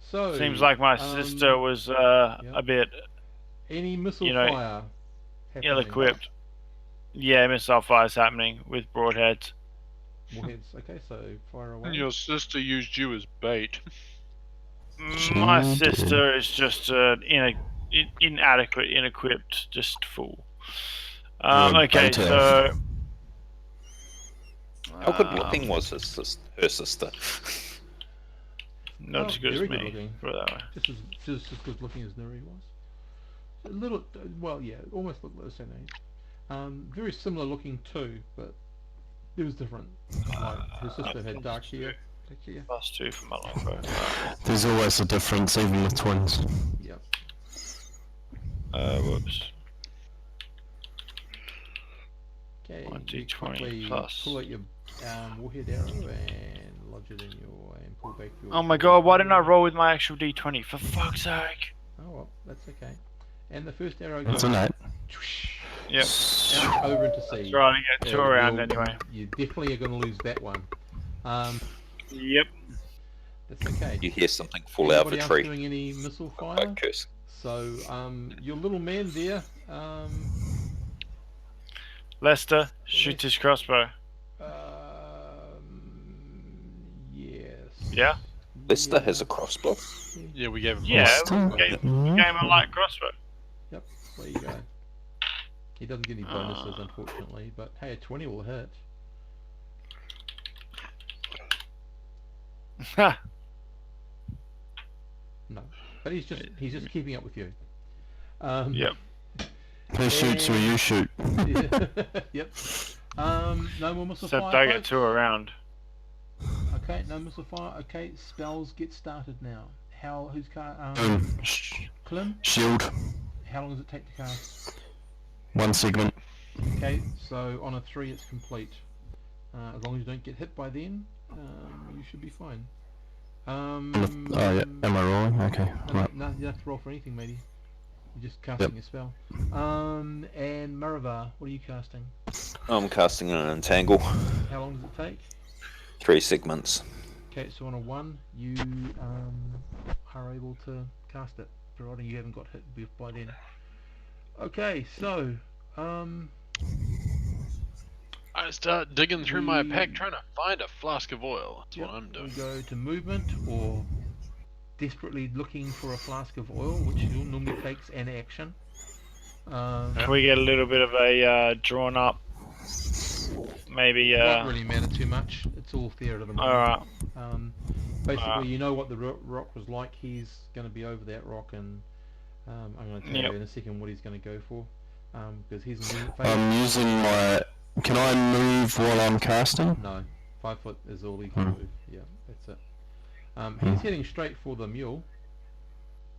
So Seems like my sister was a bit any missile you know, fire happening? ill-equipped. Yeah, missile fire's happening with broadheads. Warheads. Okay, so fire away. Your sister used you as bait. My sister is just inadequate, inequipped, just fool. Okay, beta. so Ah. How good looking was her sister? not as good as very good me. looking. Put it that way. Just as good looking as Nuri was. A little, well, yeah, almost looked like the same age. Very similar looking too, but it was different. Like her sister had dark hair. +2 for my longbow. There's always a difference, even with twins. Yep. Whoops. Okay. 1d20 you quickly plus. pull out your warhead arrow and lodge it in your and pull back your. Oh my god, why didn't I roll with my actual d20? For fuck's sake! Oh well, that's okay. And the first arrow That's goes a night. Yep. out over into sea. That's right, I get 2 around anyway. You definitely are going to lose that one. Yep. That's okay. You hear something fall out of Anybody a else tree. doing any missile Oh, fire? curse. So, your little man there, Lester, shoot his crossbow. yes. Yeah? Lister has a crossbow. Yeah, we gave him. Yeah, Lester? we gave him a light crossbow. Yep, there you go. He doesn't get any bonuses, unfortunately, but hey, a 20 will hit. Ha! No, but he's just keeping up with you. Yep. Who shoots or you shoot? Yep. No more missile Except fire. I get folks? 2 around. Okay, no missile fire. Okay, spells get started now. Who's Clem? Shield. How long does it take to cast? 1 segment. Okay, so on a 3 it's complete. As long as you don't get hit by then, you should be fine. Oh yeah, am I rolling? Okay, right. No, you don't have to roll for anything, matey. You're just casting a spell. And Maravar, what are you casting? I'm casting an entangle. How long does it take? 3 segments. Okay, so on a 1, you are able to cast it, providing you haven't got hit by then. Okay, so I start digging through my pack trying to find a flask of oil. That's what I'm doing. we go to movement or desperately looking for a flask of oil, which normally takes an action. Can we get a little bit of a drawn up? Maybe. Doesn't really matter too much. It's all theatre at the moment. Alright. Basically, you know what the rock was like. He's going to be over that rock, and I'm going to tell you in a second what he's going to go for, because he's in movement phase. I'm using my... Can I move while I'm casting? No, 5 foot is all he can move. Yeah, that's it. He's heading straight for the mule,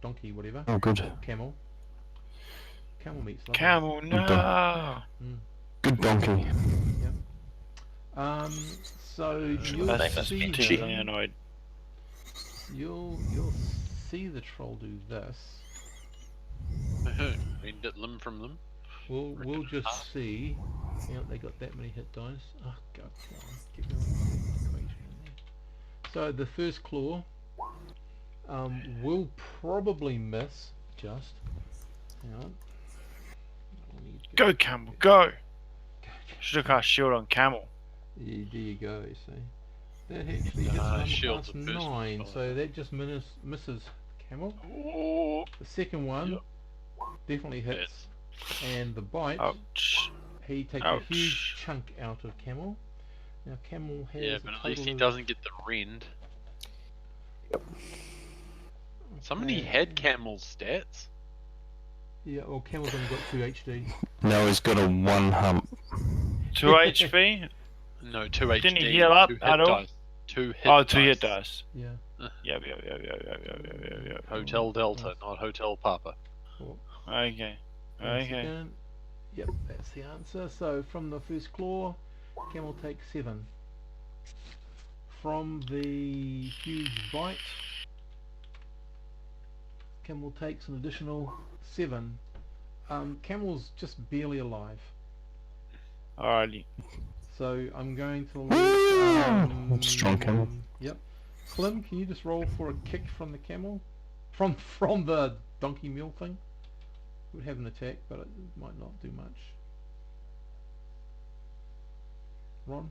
donkey, whatever. Oh, good. Camel. Camel meat's lovely. Camel, no! Good donkey. So you'll That's see Vinci. Really annoyed. you'll see the troll do this. Read that limb from them. We'll just see. You know, they got that many hit dice. Oh god, come on, give me one equation in there. So the first claw will probably miss. Just hang on. I need to Go, Camel, go! Should have cast shield on Camel. There you go. See, that actually hits number shield's past a personal 9, spell. so that just misses Camel. Oh, The second one definitely hits, and the bite. ouch. He takes a huge chunk out of Camel. Now Camel has Yeah, a but at least he total of- doesn't get the rend. Somebody Okay. had Camel's stats. Yeah, well, Camel's only got 2 HD. Now he's got a 1 hump. 2 HP. No, 2 HD. Didn't he heal up 2 hit at all? dice. 2 hit Oh, dice. 2 hit dice. Yeah. Yep. Hotel Delta, Nice. not Hotel Papa. Cool. Okay. One Okay. second. Yep, that's the answer. So from the first claw, Camel takes 7. From the huge bite, Camel takes an additional 7. Camel's just barely alive. Alrighty. So I'm going to let, Strong camel. Yep. Clem, can you just roll for a kick from the camel? From the donkey mule thing? It would have an attack, but it might not do much. Ron?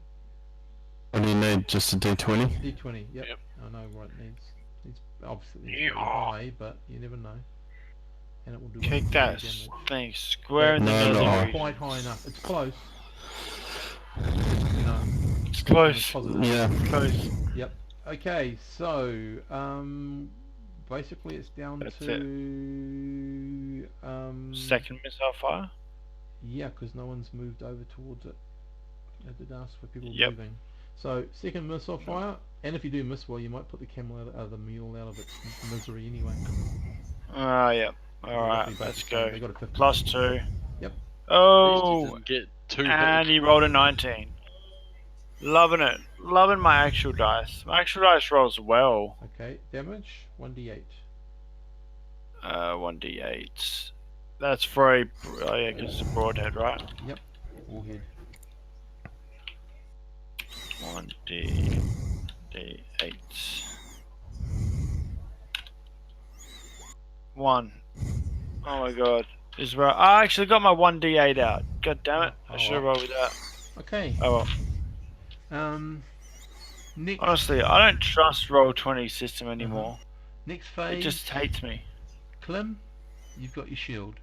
What do you need? Just a D20? D20, yep. Yep. I know what it needs. It's obviously very high, but you never know. And it will do Kick 1 that damage. thing square in the No, middle. no. of the Not region. quite high enough. It's close. No. It's close. Positive. Yeah. Close. Yep. Okay, so basically it's down That's to Second missile fire. Yeah, because no one's moved over towards it. I did ask for people Yep. moving. So second missile fire, and if you do miss, well, you might put the camel out, the mule out of its misery anyway. Yep. Alright, Roughly both let's the same. go. They got a 50. Plus 2. Yep. Oh, Didn't get 2 and hit. he rolled a 19. Loving it. Loving my actual dice. My actual dice rolls well. Okay, damage 1d8. 1d8. That's for a. Oh, yeah, because it's a broadhead, right? Warhead. 1d8. 1. Oh my god. Is where I actually got my 1d8 out. God damn it. I Oh, should have well. rolled with that. Okay. Oh well. Next. Honestly, I don't trust Roll20 system anymore. Next It phase. just hates me. Clem, you've got your shield.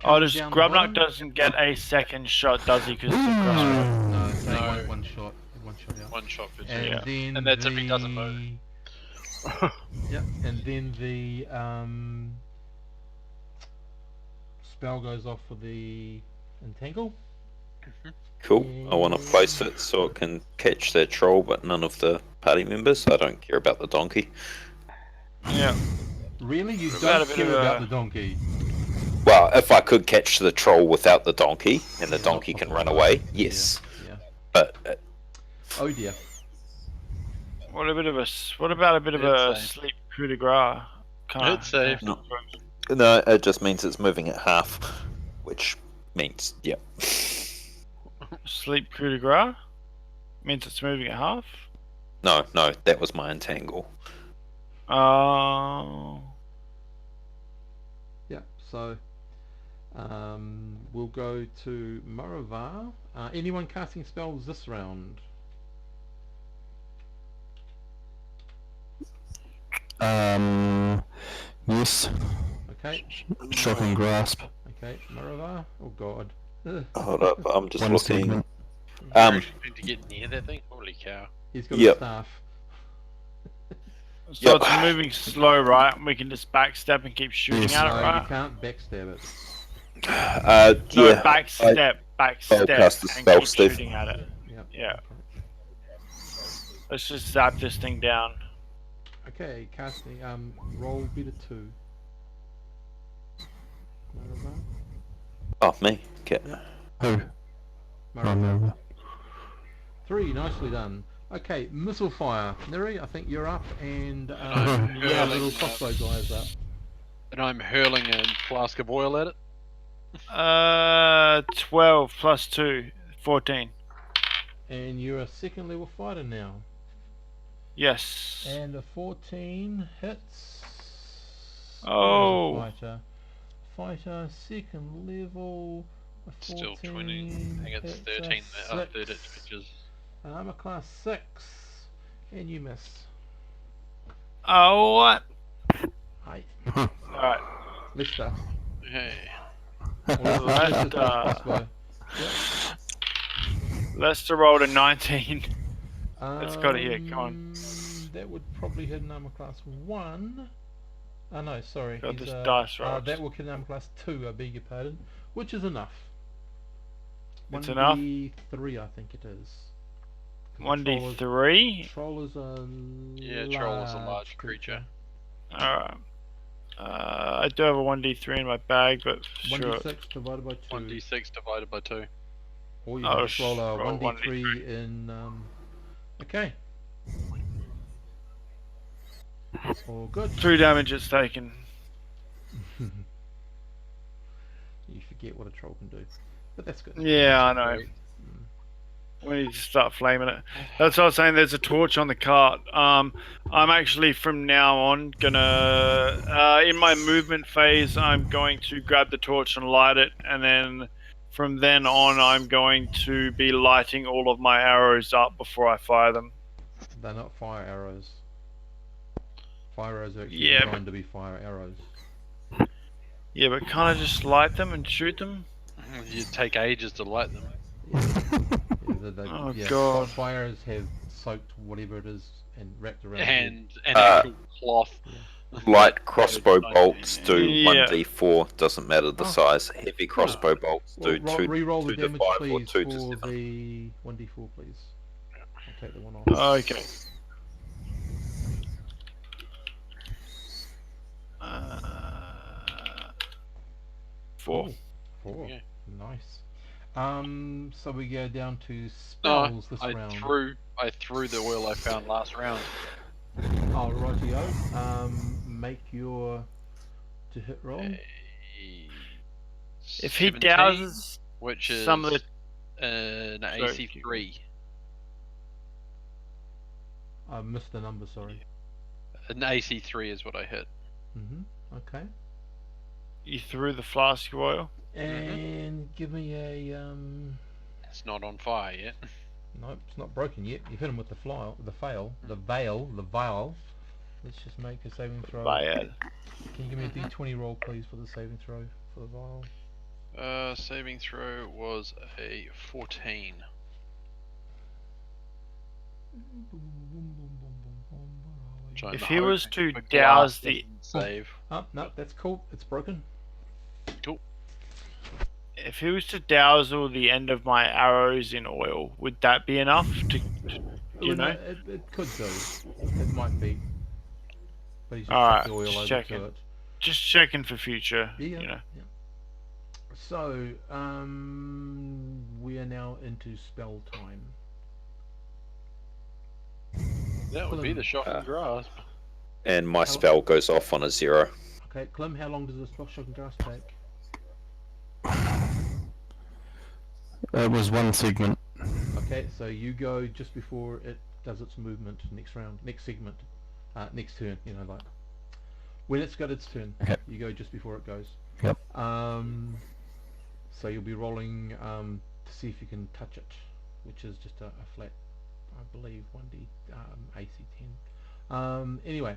Oh, Coming does down the Grubnut bottom- doesn't get a second shot, does he? Because it's a crossbow. No, it's only No. one shot. One shot out. 1 shot for 2. And Yeah. then And that's if he doesn't move. Yep, and then the spell goes off for the entangle. Cool. I want to place it so it can catch that troll, but none of the party members. I don't care about the donkey. Yeah. Really, you What about don't a bit care of about a- the donkey? Well, if I could catch the troll without the donkey, and the Yeah, donkey not can possible. run away, yes. Yeah. But Oh dear. What about a bit of It's a safe. sleep coup de grace? It's safe. No. no, it just means it's moving at half, which means, yeah. Sleep coup de grace means it's moving at half. No, that was my entangle. Oh. Yeah. So we'll go to Maravar. Anyone casting spells this round? Yes. Okay. Shocking grasp. Okay. Maravar. Oh God. Ugh. Hold up, I'm just One looking. segment. Um, Trying to get near that thing? Holy cow. He's got Yep. a staff. So Yep. it's moving slow, right? We can just backstep and keep shooting Yes. at No, it, you right? can't backstab it. No, yeah, backstep cast the and spell, keep Steve. shooting at it. Yep. Yeah. Let's just zap this thing down. Okay, casting. Roll beta 2. Maravar. Oh, me. Okay. Who? Maravar. No. 3, nicely done. Okay, missile fire. Neri, I think you're up, and yeah, little crossbow guy is up. And I'm hurling a flask of oil at it. 12 plus 2, 14. And you're a second level fighter now. Yes. And a 14 hits. Oh. Fighter, second level. A 14 Still 20. I think it's hits 13 a that updated 6. pictures. Armor class 6. And you miss. Oh, what? Hi. Alright. Lister. Hey. Well, Lester. crossbow. Lester rolled a 19. Let's go to here, come on. That would probably hit an armor class 1. Oh no, sorry. Got He's, this dice that roll. will hit an armor class 2, I beg your pardon. Which is enough. It's enough? 1d3 I think it is. 1d3. Troll is a Yeah, troll is a large creature. Alright. I do have a 1d3 in my bag, but sure. 1d6 divided by 2. 1d6 divided by 2. Or you Oh, can just roll a roll 1d3 in. Okay. All good. 2 damage it's taken. You forget what a troll can do. But that's good. Yeah, I know. We need to start flaming it. That's what I was saying. There's a torch on the cart. I'm actually from now on gonna, in my movement phase, I'm going to grab the torch and light it, and then from then on, I'm going to be lighting all of my arrows up before I fire them. They're not fire arrows. Fire arrows are actually Yeah, designed to be fire arrows. Yeah, but can't I just light them and shoot them? You take ages to light them. Oh, God. Fire arrows have soaked whatever it is and wrapped around. And an actual cloth. Light crossbow bolts do Yeah. 1d4, doesn't matter the size. Heavy crossbow bolts do Well, 2 re-roll the 2 to damage, 5 or please, 2 to for 7. the 1d4, please. I'll take the one off. Okay. Four. Cool. 4. Yeah. Nice. So we go down to No, spells this round. I threw the oil I found last round. Oh, rightio. Make your to hit roll. If he 17, douses which is some of the an Sorry, AC 3. I missed the number, sorry. An AC 3 is what I hit. Okay. you threw the flask of oil. And give me a It's not on fire yet. Nope, it's not broken yet. You've hit him with the vial. Let's just make a saving throw. Bad. Can you give me a d20 roll, please, for the saving throw for the vial? Saving throw was a 14. Trying If to he hope was to the douse glass the doesn't save. Oh, no, that's cool. It's broken. if he was to dazzle the end of my arrows in oil, would that be enough to you know? It could do. It might be. But he's just Alright, chucked the oil just over checking. to it. Just checking for future. Yeah. You know. Yeah. So, we are now into spell time. That would be the shocking grasp. And my spell goes off on a 0. Okay, Clem, how long does the spell shocking grasp take? It was one segment. Okay, so you go just before it does its movement next round, next segment, next turn, you know, like when it's got its turn, Okay. you go just before it goes. Yep. So you'll be rolling to see if you can touch it, which is just a flat, I believe, 1d AC 10. Anyway,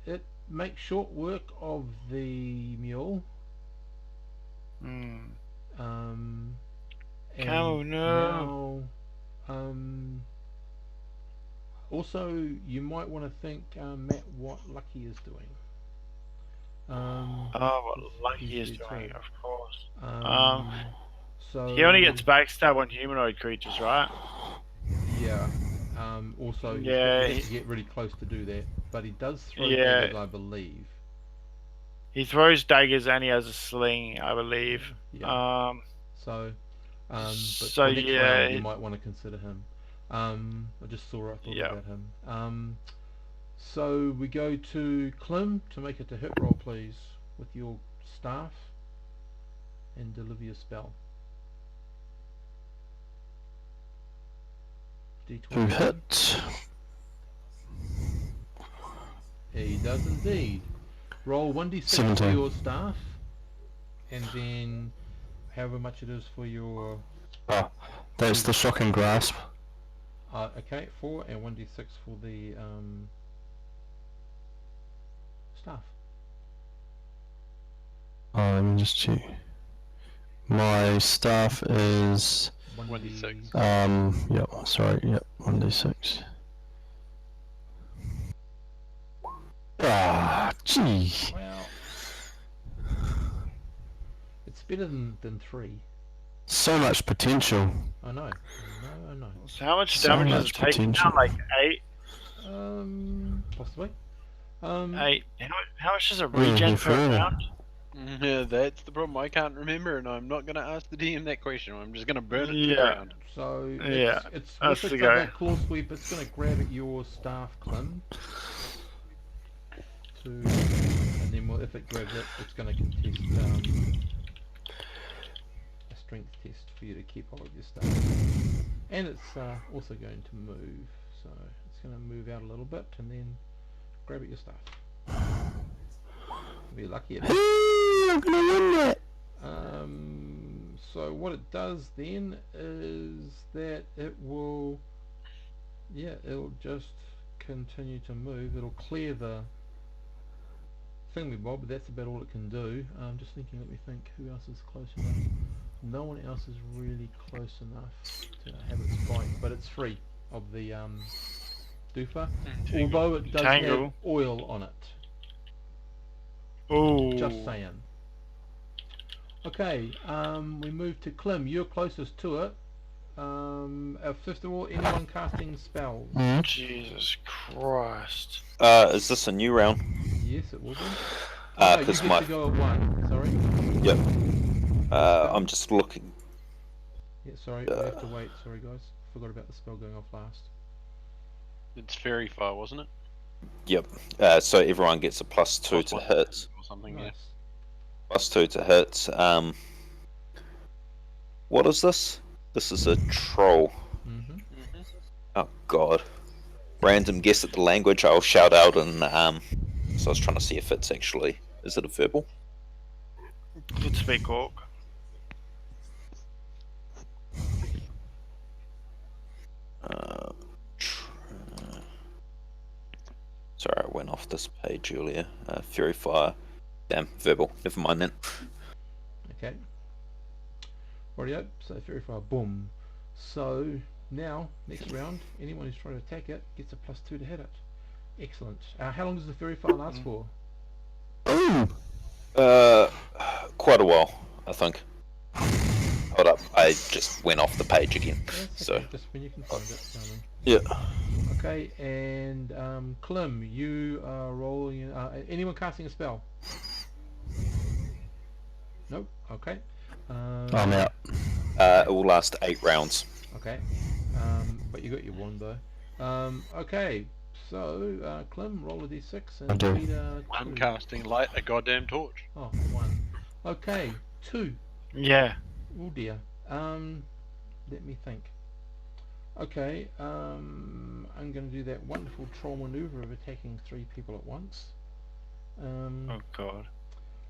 it makes short work of the mule. Mm. And Oh, no. now, also, you might want to think, Matt, what Lucky is doing. Oh, what Lucky is doing, of course. So He only gets backstab on humanoid creatures, right? yeah. Also, Yeah, he has to get really close to do that, but he does throw Yeah. daggers, I believe. He throws daggers and he has a sling, I believe. Yeah. So, but So, for next yeah, round, you it- might want to consider him. I just saw it, I thought Yeah. about him. So we go to Clem to make it to hit roll, please, with your staff, and deliver your spell. To D20. hit. He does indeed. Roll 1d6 for 17. your staff, and then however much it is for your. Ah, that's the shocking grasp. Okay, 4 and 1d6 for the staff. Let me just check. My staff is 1d6. yep, sorry, yep, 1d6. Ah, gee. Well, it's better than 3. So much potential. I know. I know. So how much So damage does much it take potential. down? Like 8? Possibly. 8. How much does a Yeah, regen per further. round? Yeah, that's the problem. I can't remember, and I'm not going to ask the DM that question. I'm just going to burn it to the Yeah. ground. So Yeah, it's that's with the its go. other claw sweep. It's going to grab at your staff, Clem. And then if it grabs it, it's going to contest a strength test for you to keep hold of your staff. And it's also going to move, so it's going to move out a little bit and then grab at your staff. Be lucky. I'm gonna win that. So what it does then is that it will, it'll just continue to move. It'll clear the thingy-bob, but that's about all it can do. I'm just thinking, let me think, who else is close enough? No one else is really close enough to have its bite, but it's free of the doofer, although it does Tangle. have oil on it. Ooh. Just saying. Okay, we move to Clem. You're closest to it. First of all, anyone casting spells? Jesus Christ. Is this a new round? Yes, it will be. No, you 'Cause get my to go at 1. Sorry. Yep. I'm just looking. Yeah, sorry. We have to wait. Sorry, guys. Forgot about the spell going off last. It's Fairy Fire, wasn't it? Yep. So everyone gets a +2 to Plus hits. or something. Nice. Yeah. +2 to hits. What is this? This is a troll. Mm-hmm. Oh god. Random guess at the language. I'll shout out and so I was trying to see if it's actually, is it a verbal? Could speak Orc. Sorry, I went off this page earlier. Fury Fire. Damn, verbal. Never mind then. Okay. Rightio. So Fairy Fire, boom. So now, next round, anyone who's trying to attack it gets a +2 to hit it. Excellent. How long does the Fairy Fire last for? Ooh. Quite a while, I think. Hold up, I just went off the page again. That's So, okay, just when you can find it, tell me. yeah. Okay, and Clem, you are rolling. Anyone casting a spell? Nope. Okay. I'm out. It will last 8 rounds. Okay. But you got your wand though. Okay. So Clem, roll a d6 I and do. beat a 2. I'm casting light a goddamn torch. Oh, 1. Okay, 2. Yeah. Oh dear. Let me think. Okay. I'm going to do that wonderful troll maneuver of attacking 3 people at once. Oh god.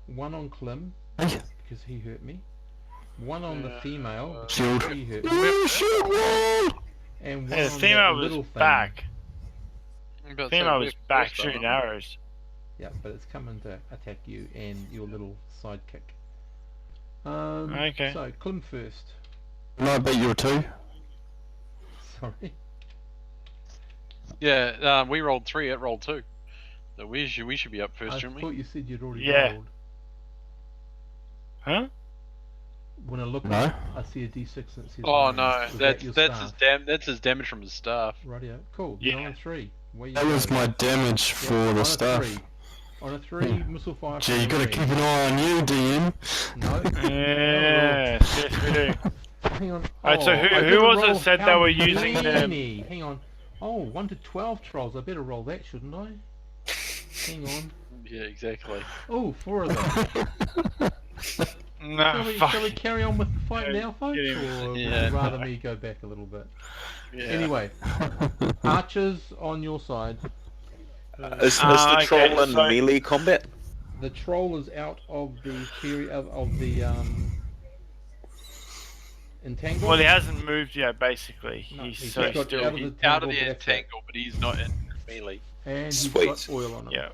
1 on Clem Hey. because he hurt me. 1 on the female because Shield. she hurt me. Ooh, shield wall. And 1 Hey, the on female that was little thing. back. I'm about to say, Female we're was back first, shooting aren't arrows. Yeah, but it's coming to attack you and your little sidekick. Okay. So Clem first. Can I beat you a 2? Sorry. we? Yeah, we rolled 3, it rolled 2. So we should be up first, I shouldn't we? thought you said you'd already Yeah. rolled. Huh? When I look No. at it, I see a d6 and it says Oh range. no, Was that that's your that's his staff? that's his damage from his staff. Rightio. Cool. Yeah. Then on a 3. Where you That was go? my damage Yeah, for on the a stuff. 3. On a 3, missile fire. Gee, from you gotta range. keep an eye on you, DM. No. Yes, yes we do. Hang on. Alright, so Oh, who I better was it roll said they how were using the- many? Hang on. Oh, 1 to 12 trolls. I better roll that, shouldn't I? Hang on. Yeah, exactly. Oh, 4 of them. No, fuck. Shall we carry on with the fight now, folks? get him. Or would Yeah. you rather me go back a little bit? Yeah. Anyway, archers on your side. Is the okay, troll in so- melee combat? The troll is out of the theory of the entangle. Well, he hasn't moved yet, basically. No, He's he's so got still. out of He's the out of the tangle, but that's it. entangle, but he's not in melee. And he's Sweet. got oil on him. Yeah.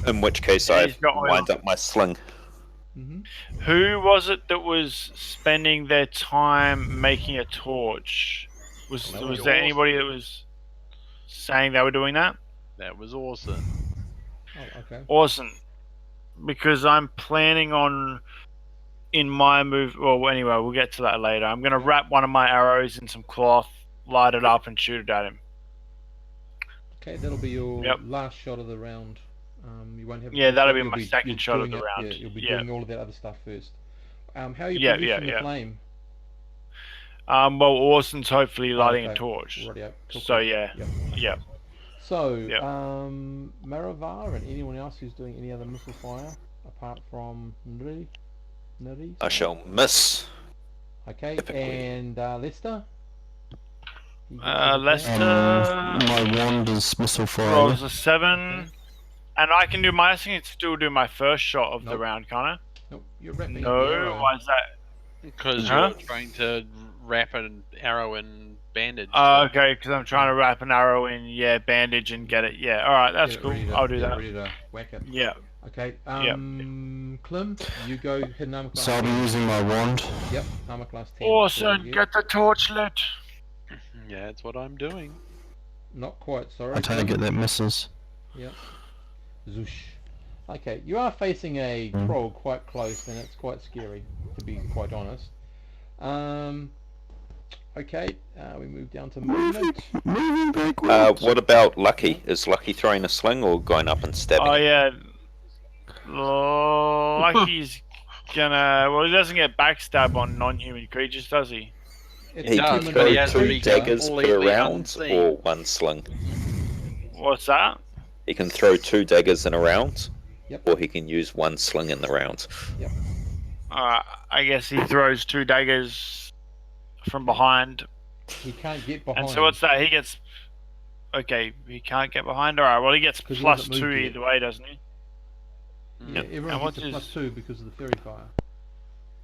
In which case Yeah, I he's got oil. wind up my sling. Who was it that was spending their time making a torch? Was Well, that was was there awesome. anybody that was saying they were doing that? That was awesome. Oh, okay. Awesome. Because I'm planning on in my move. Well, anyway, we'll get to that later. I'm going to wrap one of my arrows in some cloth, light it up, and shoot it at him. Okay, that'll be your Yep. last shot of the round. You won't have. Yeah, that'll be you'll my you're second shot of doing the it- round. Yeah, you'll be Yeah. doing all of that other stuff first. How are you Yeah, producing yeah, the flame? Well, Orson's hopefully lighting okay. a torch. Rightio. Cool, So cool. yeah, Yep. yeah. So, Yep. Maravar and anyone else who's doing any other missile fire apart from Nuri? I shall miss. Okay, typically. and Lester? He gets his Lester attack? My wand is missile fire. rolls a 7, Okay. and I can do my. I can still do my first shot of the Nope. round, can't Nope, you're wrapping I? up the No, arrow. why is that? Because Huh? you're trying to wrap an arrow in bandage. Okay, because I'm trying to wrap an arrow in, bandage and get it. Yeah, all right, that's Get it cool. ready to- I'll do get it that. ready to whack it. Yeah. Okay, Yep. Clem, you go hit an armor class So I'll be 10. using my wand. Yep, armor class 10. Orson, Yeah. get the torch lit. Yeah, that's what I'm doing. Not quite, sorry. I take it that misses. Yep. Zoosh. Okay, you are facing a troll quite close, and it's quite scary, to be quite honest. Okay, we move down to movement. Moving backwards. What about Lucky? Is Lucky throwing a sling or going up and stabbing? Oh it? yeah, Lucky's gonna. Well, he doesn't get backstab on non-human creatures, does he? It's He a can human throw he has to two be daggers per completely round unseen. or one sling. What's that? He can throw 2 daggers in a round, Yep. or he can use 1 sling in the round. I guess he throws 2 daggers from behind. He can't get behind. And so what's that? He gets. Okay, he can't get behind. All right. Well, he gets 'Cause he plus hasn't 2 moved yet. either way, doesn't he? Yeah, everyone And what's gets a his- +2 because of the fairy fire.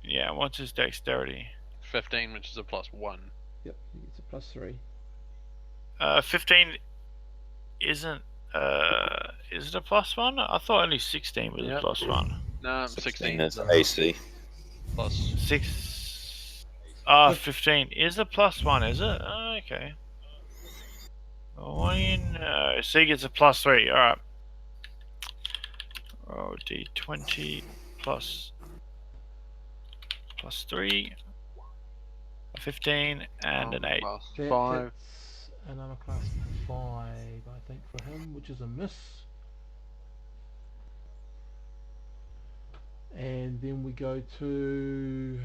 Yeah. What's his dexterity? 15, which is a +1. Yep, he gets a +3. 15 isn't. Is it a +1? I thought only 16 was Yep. a +1. No, 16 16 is AC. plus. 6. 15 is a +1, is it? Oh, okay. Oh, you know. So he gets a +3. All right. Oh, D20 plus +3, a 15, and an 8. Plus That 5. hits an armor class 5, I think, for him, which is a miss. And then we go to...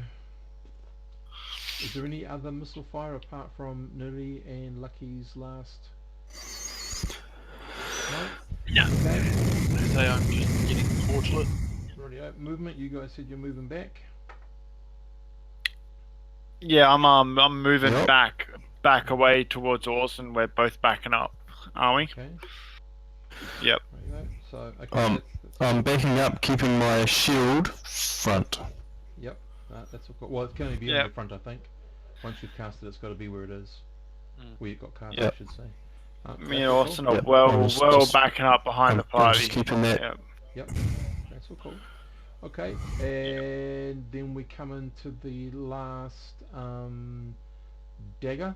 Is there any other missile fire apart from Nuri and Lucky's last? No? No. Okay. Say I'm just getting torchlit. Rightio. Movement, you guys said you're moving back. Yeah, I'm moving Yep. back away towards Orson. We're both backing up, are we? Okay. Yep. Rightio. So, okay. Um, that's- I'm backing up, keeping my shield front. Yep, that's all cool. Well, it can only be on Yep. the front, I think. Once you've cast it, it's got to be where it is. Mm. Where you've got cast, Yep. I should say. Me that's and all Orson cool. are Yep. well I'm just- backing up behind the I'm party. just keeping that. Yep. That's all cool. Okay, and then we come into the last dagger.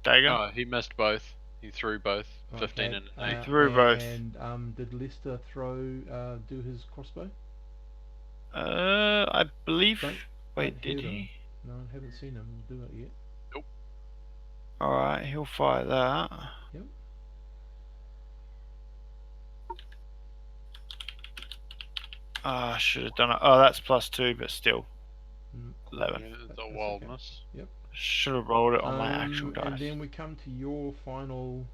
Dagger. Oh, he missed both. He threw both. 15 Okay, and an 8. Through both. And did Lester do his crossbow? I believe. Don't- Wait, don't did hear he? No, I haven't seen him do it yet. All right, he'll fire that. Yep. I should have done it. Oh, that's +2, but still, Mm, 11. It's That's a okay. wildness. Should have rolled it on my actual And dice. then we come to your final.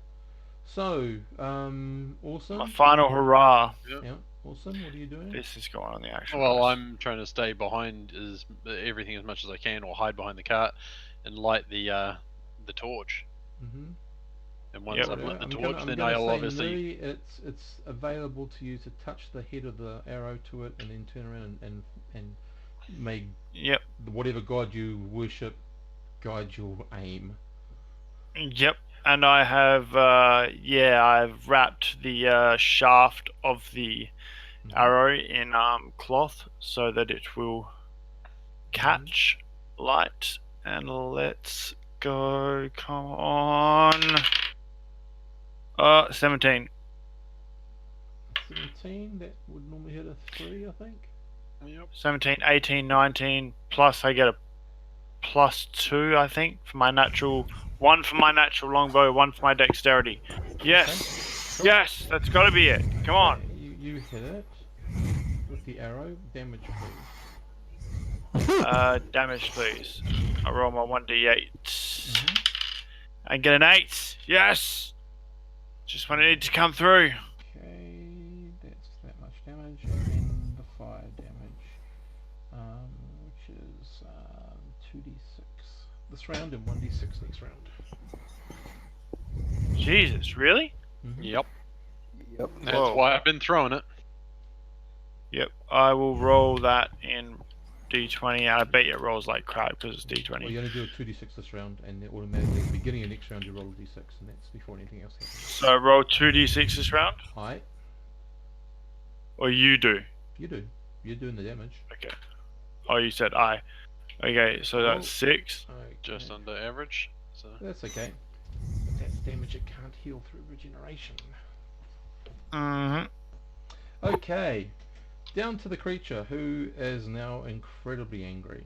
So, Awesome. My final hurrah. Yeah, Awesome. What are you doing? This is going on the actual. Well, dice. I'm trying to stay behind everything as much as I can, or hide behind the cart, and light the torch. Mm-hmm. And once Yep. I've lit the I'm torch, gonna then say, I'll obviously. Nuri, it's available to you to touch the head of the arrow to it, and then turn around and make Yep. whatever god you worship guide your aim. Yep. And I have, I've wrapped the shaft of the Mhm. arrow in cloth so that it will catch light. And let's go. Come on. 17. 17. That would normally hit a 3, I think. Yep. 17, 18, 19. Plus, I get a +2, I think, for my natural. 1 for my natural longbow, 1 for my dexterity. Yes! Cool. Yes! That's gotta be it. Come on! Okay, you hit it with the arrow. Damage, please. Damage, please. I roll my 1d8. Mhm. I get an 8. Yes! Just when it needed to come through. Okay, that's that much damage, and then the fire damage, which is 2d6 this round and 1d6 next round. Jesus, really? Yep. Yep. That's Whoa. why I've been throwing it. Yep. I will roll that in d20. I bet you it rolls like crap because it's Well, d20. you only do a 2d6 this round, and then automatically at the beginning of next round you roll a d6, and that's before anything else happens. So I roll 2d6 this round? Alright, Or you do? you do. You're doing the damage. Okay. Oh, you said I. Okay, so Oh. that's 6. Okay. Just under average. So That's okay. But that's damage it can't heal through regeneration. Mm-hmm. Okay, down to the creature, who is now incredibly angry.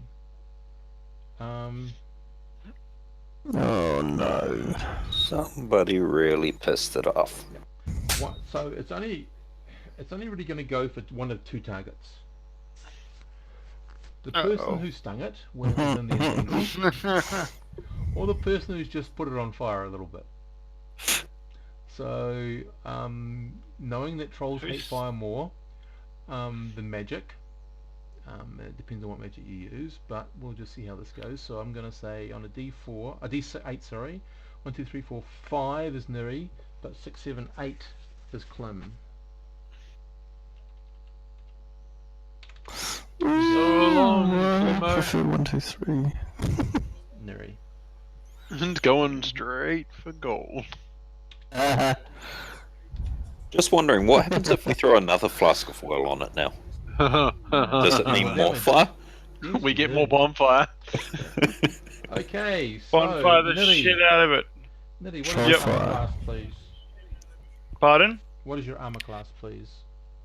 Oh no. Somebody really pissed it off. So it's only really going to go for one of two targets. The person who stung it when it was in the entangle, or the person who's just put it on fire a little bit. So, knowing that trolls hate fire more than magic, it depends on what magic you use, but we'll just see how this goes. So I'm going to say on a D8, sorry, 1, 2, 3, 4, 5 is Neri, but 6, 7, 8 is Clem. So long, I Clemo. prefer 1, 2, 3. Neri. And going straight for gold. Just wondering, what happens if we throw another flask of oil on it now? Does it mean more fire? Yes, We you get do. more bonfire. Okay, so Bonfire the Neri, shit out of it. Neri, what is your Bonfire. armor class, please? Pardon? What is your armor class, please?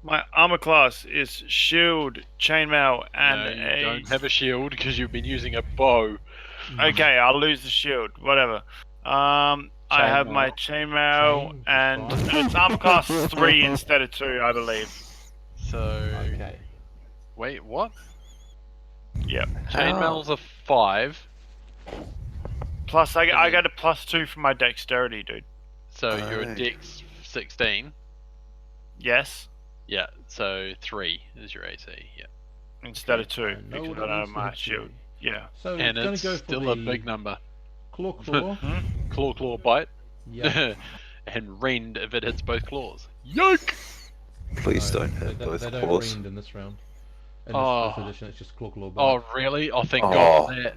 My armor class is shield, chainmail, and No, you a. don't have a shield because you've been using a bow. Okay, I'll lose the shield. Whatever. I have my chainmail, Chain, and that's fine. it's armor class 3 instead of 2, I believe. So Okay. wait, what? Yep. Chainmail's a 5. Plus, I got a +2 for my dexterity, dude. So you're a Right. dex 16. Yes, Yeah, so 3 is your AC. Yeah. instead of 2 I know because what I it don't have needs to my hit shield. you. Yeah. So And it's going it's to go for still the a big number. claw. Claw bite. Yeah. And rend if it hits both claws. Yoke! Please No, don't hit they both don't claws. rend in this round. In Oh. this edition, it's just claw bite. Oh, really? Oh, thank Oh. God for that.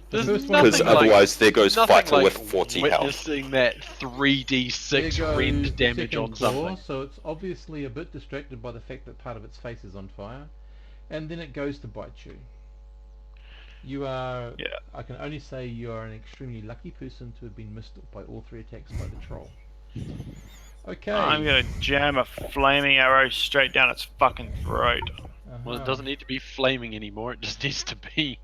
There's first one- Because nothing like, otherwise there goes nothing fighter like with 40 health. witnessing that There 3d6 goes rend the damage second on claw, something. so it's obviously a bit distracted by the fact that part of its face is on fire, and then it goes to bite you. You are, Yeah. I can only say you are an extremely lucky person to have been missed by all 3 attacks by the troll. Okay. I'm gonna jam a flaming arrow straight down its fucking throat. Well, it Uh-huh. doesn't need to be flaming anymore, it just needs to be.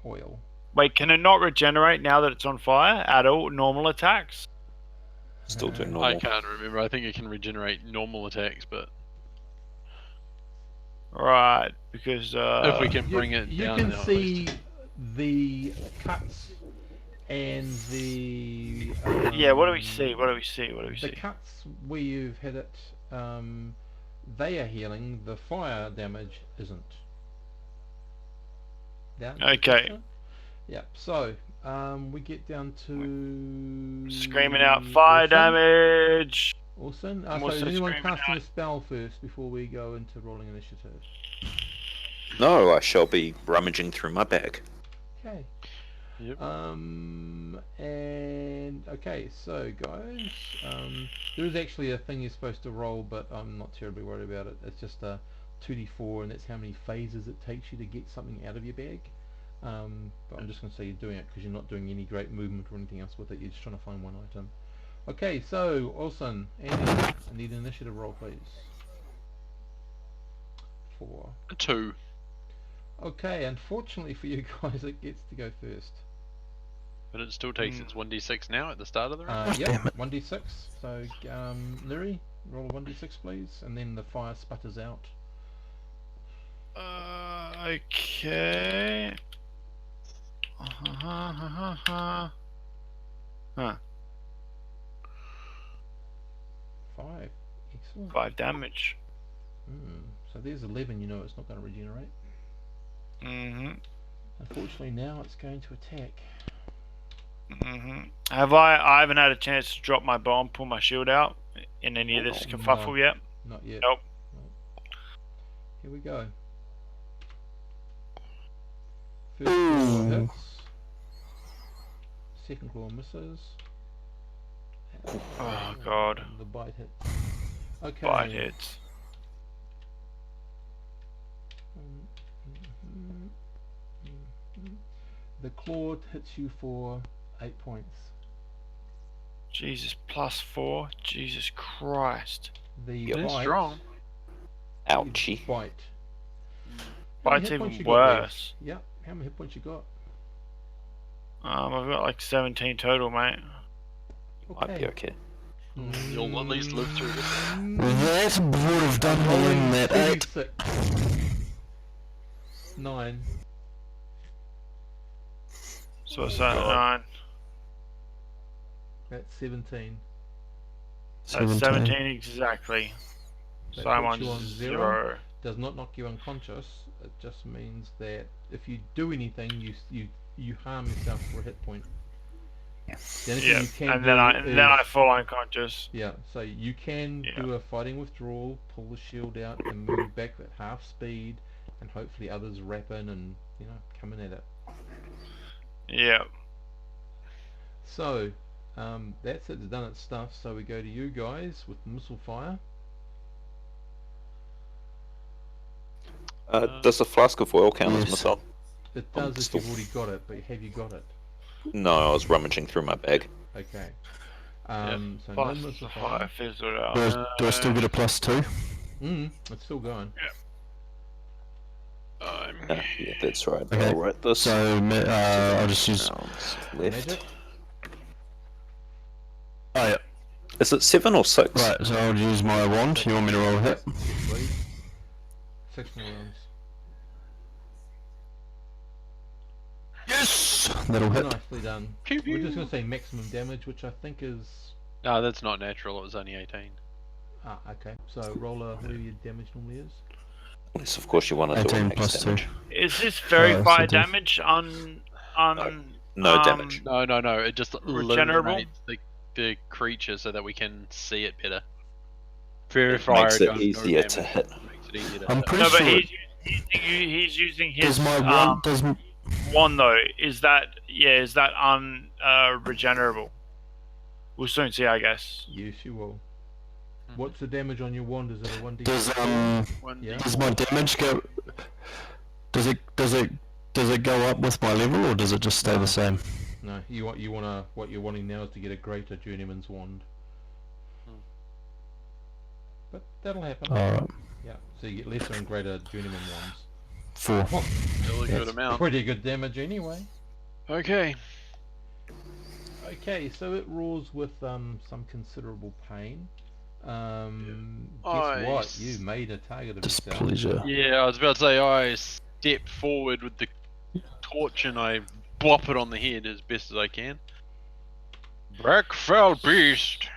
Oil. Wait, can it not regenerate now that it's on fire at all? Normal attacks? Still do I normal. I can't remember, I think it can regenerate normal attacks, but Right, because if we can bring it you down can now at see least. the cuts and the yeah. What do we see? What do we see? What do we the see? cuts where you've hit it, they are healing. The fire damage isn't. Down. Okay. Yep. So we get down to Screaming out fire damage. Orson. I'm So also is anyone screaming casting out- a spell first before we go into rolling initiative? No, I shall be rummaging through my bag. Okay. Yep. And okay, so guys, there is actually a thing you're supposed to roll, but I'm not terribly worried about it. It's just a 2d4, and that's how many phases it takes you to get something out of your bag. But I'm just going to say you're doing it because you're not doing any great movement or anything else with it. You're just trying to find one item. Okay, so Olsen, Andy, I need an initiative roll, please. 4. 2. Okay, unfortunately for you guys, it gets to go first. But it still takes its 1d6 now at the start of the round. Yep, Damn it. 1d6. So, Nuri, roll a 1d6, please, and then the fire sputters out. Okay. Huh. 5. Excellent. 5 damage. So there's 11. You know it's not going to regenerate. Mm-hmm. Unfortunately, now it's going to attack. Mm-hmm. I haven't had a chance to drop my bomb, pull my shield out in any of this kerfuffle yet. Not yet. Nope. Here we go. First claw hits. Second claw misses. Oh god. And the bite hits. Okay. Bite hits. The claw hits you for 8 points. Jesus, +4. Jesus Christ. The It is bite, strong. Ouchie. Bite. How many Bite's hit points even you got there? worse. Yep. How many hit points you got? I've got like 17 total, mate. Might be okay. You'll at least live through this. That would have done me in that 8. 9. So it's at 9. That's 17. That's 17 exactly. That So I'm puts on you on 0. Does not knock you unconscious. It just means that if you do anything, you harm yourself for a hit point. The only thing Yeah, you can and do then I is- fall unconscious. Yeah, so you can Yeah. do a fighting withdrawal, pull the shield out, and move back at half speed, and hopefully others wrap in and come in at it. Yeah. So that's it. It's done its stuff. So we go to you guys with missile fire. Does the flask of oil count as Yes. missile? It I'm does if still- you've already got it, but have you got it? No, I was rummaging through my bag. Okay. So no Plus missile the fire. fire fizzled out. Do I still get a +2? It's still going. Yeah, that's right. Okay. I'll write this. So I'll just use. Rounds left. Magic. Oh yeah. Is it 7 or 6? Right. So I'll use my wand. You want me to roll a hit? Yes, please. 6 more rounds. Yes. That'll hit. Nicely done. Pew, We're just pew. going to say maximum damage, which I think is... No, that's not natural. It was only 18. okay. So roll a whatever your damage normally is. Unless, of course, you want to do 18 a max plus 2. damage. Is this very so fire it is. damage on No damage. No. It just Regenerable? illuminates the creature so that we can see it better. Very It fire makes it does no easier to damage. hit. Makes it easier to I'm hit. pretty No, but sure. he's using his Does my wand? Does wand though. Is that regenerable? We'll soon see, I guess. Yes, you will. What's the damage on your wand? Is it a 1d? does Yeah. does my damage go? Does it go up with my level, or does it just stay No. the same? No, what you're wanting now is to get a greater journeyman's wand. But that'll happen. Alright. Yeah. So you get lesser and greater journeyman wands. 4. Still a good That's amount. pretty good damage anyway. Okay. Okay, so it roars with some considerable pain. Guess what? Nice. You made a target of yourself. Displeasure. Yeah, I was about to say I step forward with the torch and I bop it on the head as best as I can. Blackfell beast.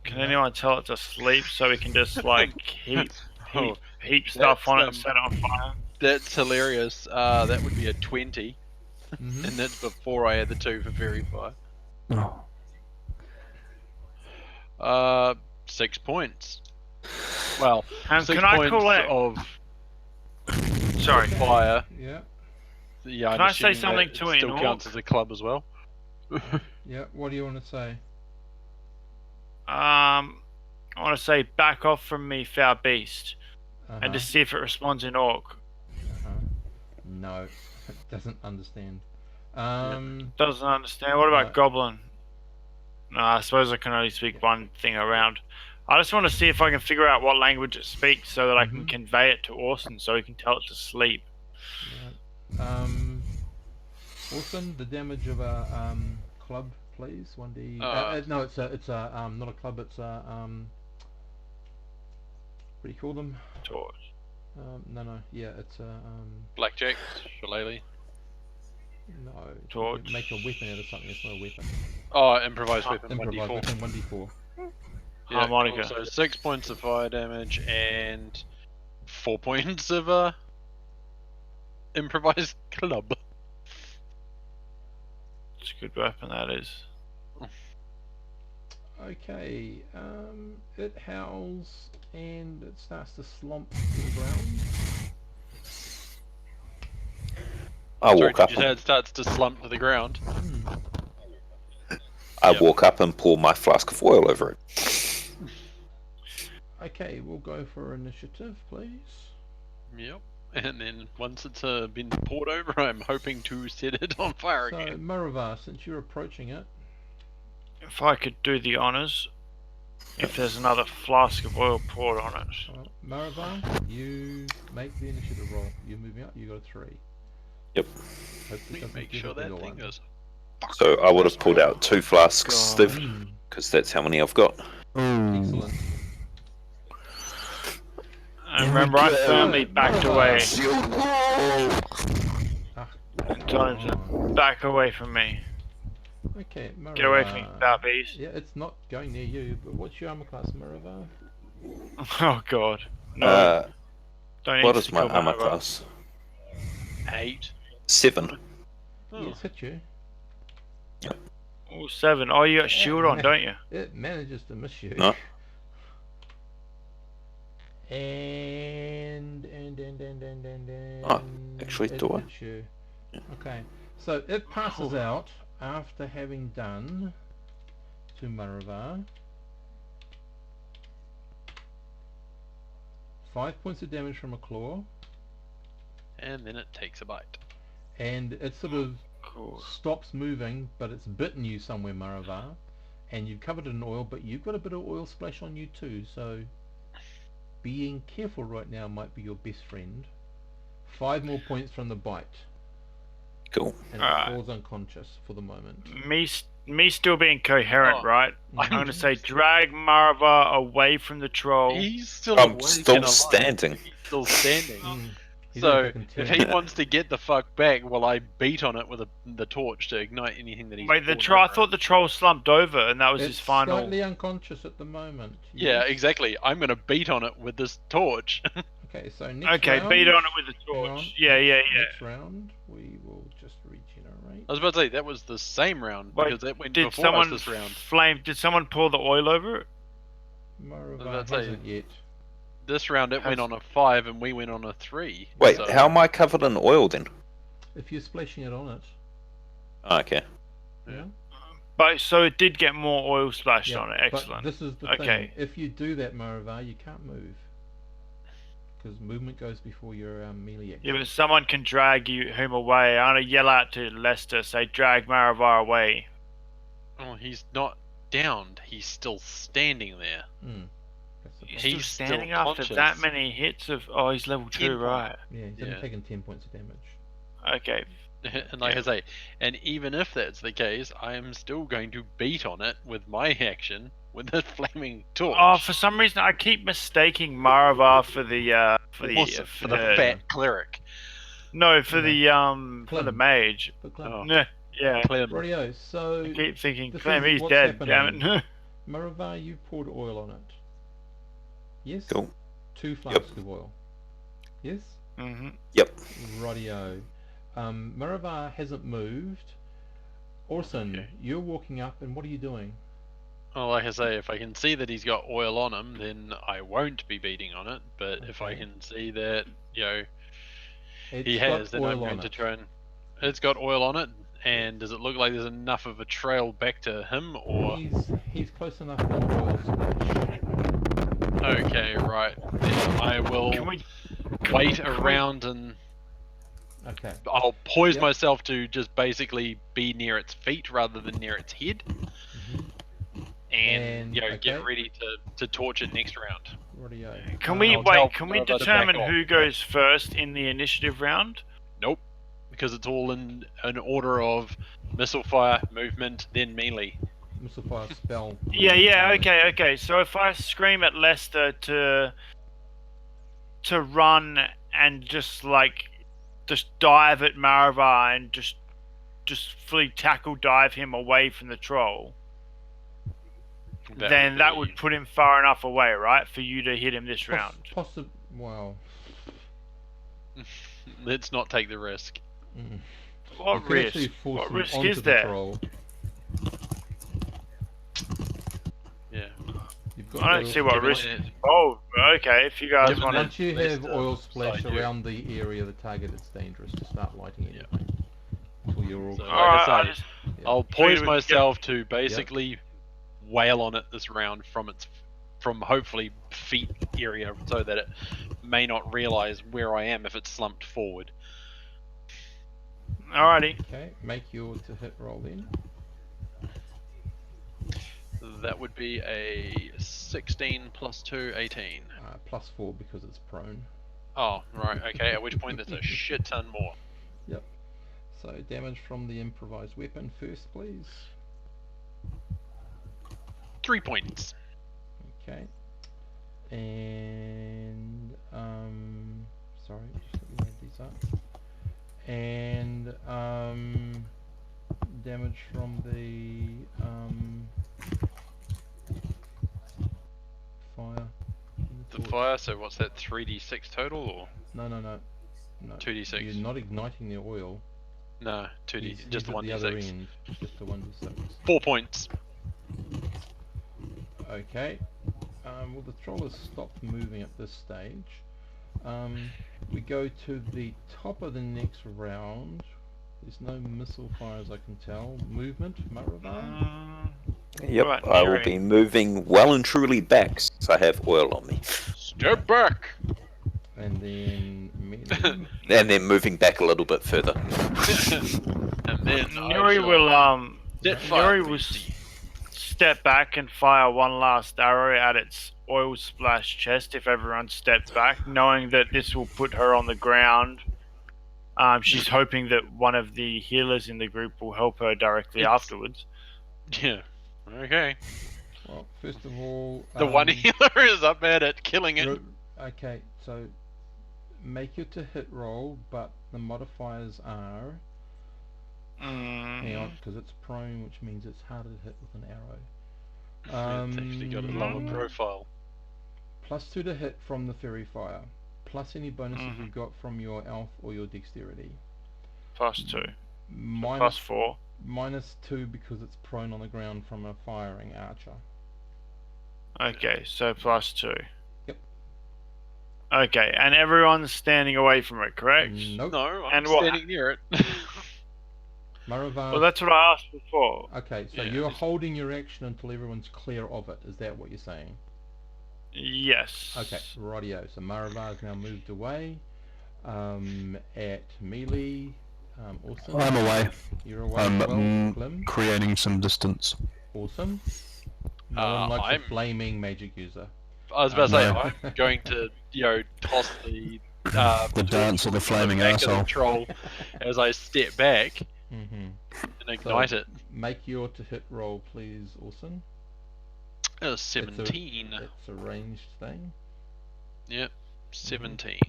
Can anyone tell it to sleep so we can just like heap stuff That's, on it and set it on fire? That's hilarious. That would be a 20, Mhm. and that's before I had the 2 for fairy fire. Oh. 6 points. Well, And 6 can I points call it? of Sorry. fire. Yeah. Yeah, Can I'm I say assuming something that to it an still orc? counts as a club as well. Yeah. What do you want to say? I want to say back off from me, foul beast, Uh-huh. and to see if it responds in orc. Uh-huh. No, it doesn't understand. Doesn't understand. What about No. goblin? No, I suppose I can only speak one thing around. I just want to see if I can figure out what language it speaks so that I can convey it to Orson so he can tell it to sleep. Right. Orson, the damage of a club, please. 1d. No, it's a not a club. It's a what do you call them? Torch. No. Yeah, it's a Blackjack, shillelagh. no. Torch. Make a weapon out of something. It's not a weapon. Oh, improvised weapon, Improvised 1d4. weapon, 1d4. Yeah, Harmonica. So 6 points of fire damage and 4 points of improvised club. It's a good weapon, that is. Okay. It howls and it starts to slump to the ground. I Sorry, walk up. did you say it starts to slump to the ground? I Yep. walk up and pour my flask of oil over it. Okay, we'll go for initiative, please. Yep. And then once it's been poured over, I'm hoping to set it on fire So, again. Maravar, since you're approaching it, If I could do the honours, if there's another flask of oil poured on it. Maravar, you make the initiative roll. You're moving up. You got a 3. Yep. Hope this doesn't Make give sure up the that other thing one. is. So I would have pulled out 2 flasks, God. Steve, because that's how many I've got. Ooh. Excellent. And remember, I firmly backed away. Ah, And telling him to back away from me. okay, Maravar. Get away from me, Southeast. Yeah, it's not going near you, but what's your armor class, Maravar? Oh god. No. Don't What need is to my kill armor Maravar. class? 8. 7. Oh. Yes, hit you. Oh, 7. Oh, you got shield on, don't you? It manages to miss you. No. And Oh, actually, it do I? hits you. Okay, so it passes out after having done to Maravar 5 points of damage from a claw, And then it takes a bite. and it sort of Cool. stops moving, but it's bitten you somewhere, Maravar, and you've covered it in oil, but you've got a bit of oil splash on you too, so being careful right now might be your best friend. 5 more points from the bite, Cool. and Alright. it falls unconscious for the moment. Me still being coherent, Oh. right? I'm going to say drag Maravar away from the troll. He's still I'm awake still and alive. standing. He's still standing. He's So only taken if 10. he wants to get the fuck back, while I beat on it with the torch to ignite anything that he's. Wait, the pulled troll. I over. thought the troll slumped over, and that was It's his final. slightly unconscious at the moment. Yeah, yes. exactly. I'm gonna beat on it with this torch. Okay, so next Okay, round, beat on it with the hang on. torch. Yeah. Next round, we will just regenerate. I was about to say that was the same round Wait, because that went Did before someone us this round. flame? Did someone pour the oil over it? Maravar about to say- hasn't yet. This round it went Has- on a 5 and we went on a 3. Wait, so- how am I covered in oil then? If you're splashing it on it, Okay. yeah. But so it did get more oil splashed Yeah, on it. but Excellent. this is the Okay. thing. If you do that, Maravar, you can't move. Because movement goes before your melee action. Yeah, but someone can drag him away. I'm gonna yell out to Lester, say, drag Maravar away. Oh, he's not downed. He's still standing there. That's the He's point. still He's still standing after conscious. that many hits of. Oh, he's level 2, 10 right? Yeah, he's only Yeah. taken 10 points of damage. Okay. And like I say, and even if that's the case, I am still going to beat on it with my action with the flaming torch. Oh, for some reason I keep mistaking Maravar for the Also, for the fat cleric. No, for the for the Clem. mage. But Clem, Oh. Yeah. Clem. Rightio, so I keep thinking this Clem, is he's what's dead. happening. Damn it. Maravar, you poured oil on it. Yes? Cool. 2 flasks of oil. Yes? hmm Yep. Rightio. Maravar hasn't moved. Orson, Okay. you're walking up, and what are you doing? Well, like I say, if I can see that he's got oil on him, then I won't be beating on it. But if I Okay. can see that, you know, It's he got has, then I'm oil going on to it. try and. It's got oil on it, and does it look like there's enough of a trail back to him, or? He's close enough for an oil splash. Okay, right. Then I will Can we? wait around and Okay. I'll poise Yep. myself to just basically be near its feet rather than near its head. and okay. get ready to torch it next round. Radio. Can we I'll tell wait? Can we Marava to back determine off. who goes first in the initiative round? Nope, because it's all in an order of missile fire, movement, then melee. Missile fire spell. Yeah. Okay. So if I scream at Lester to run and just dive at Marava and just fully tackle dive him away from the troll, then that would put him far enough away, right, for you to hit him this round. Wow. Let's not take the risk. Mm. What You can actually risk? force What him risk onto is the there? troll. Yeah. You've got I don't oil see what splash. risk. Oh, okay. If you guys Given want Once you have Lester oil splash side, around the area of the target, it's dangerous to start lighting Yeah. anything. Until you're all So, clear. like I Alright, say, Yeah. I'll poise we can myself to basically wail on it this round from hopefully feet area, so that it may not realize where I am if it's slumped forward. Alrighty. Okay, make your to hit roll then. That would be a 16 plus 2, 18. +4 because it's prone. Oh, right, okay, at which point there's a shit ton more. Yep. So damage from the improvised weapon first, please. 3 points. Okay. And sorry, just let me add these up. And damage from the fire. The fire, so what's that, 3d6 total, or No. 2d6? You're not igniting the oil. No, 2d, He's just the at the other 1d6. end. Just the 1d6. 4 points. Okay. Well, the troll has stopped moving at this stage. We go to the top of the next round. There's no missile fire as I can tell. Movement, Marava? Yep, Right, I will Yuri. be moving well and truly back since I have oil on me. Step back! And then melee. And then moving back a little bit further. And then Yuri will Set fire, Yuri will step back and fire one last arrow at its oil splash chest if everyone steps back, knowing that this will put her on the ground. She's hoping that one of the healers in the group will help her directly afterwards. Yeah. Okay. Well, first of all... The one healer is up at it, killing it. Okay, so make your to hit roll, but the modifiers are... Hang on, because it's prone, which means it's harder to hit with an arrow. It's actually got a lower profile. +2 to hit from the fairy fire, plus any bonuses you've got from your elf or your dexterity. +2. Minus +4. -2 because it's prone on the ground from a firing archer. Okay, so +2. Yep. Okay, and everyone's standing away from it, correct? Nope. No, I'm And what- standing near it. Marava. Well, that's what I asked before. Okay, so Yeah, you're it's- holding your action until everyone's clear of it. Is that what you're saying? Yes. Okay, rightio. So Marava has now moved away. At melee. Awesome. I'm away. You're away I'm as well, Clem. creating some distance. Awesome. No one likes I'm- a flaming magic user. I was about to say, No. I'm going to, toss the The dance of the flaming back of the asshole. troll as I step back Mm-hmm. and ignite it. Make your to hit roll, please, Orson. 17. It's a ranged thing. Yep, 17.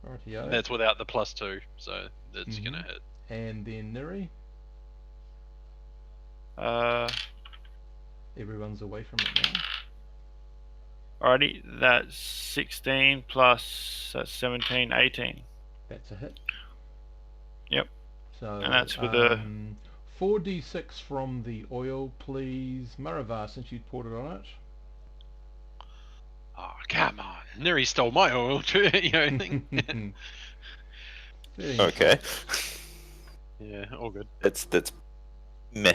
Rightio. That's without the +2, so that's Mhm. gonna hit. And then Neri. Everyone's away from it now. Alrighty, that's 16 plus that's 17, 18. That's a hit. Yep. So And that's with a- 4d6 from the oil, please. Marava, since you poured it on it. Oh, come on. Neri stole my oil, thing. 13. Okay. Yeah, all good. That's meh.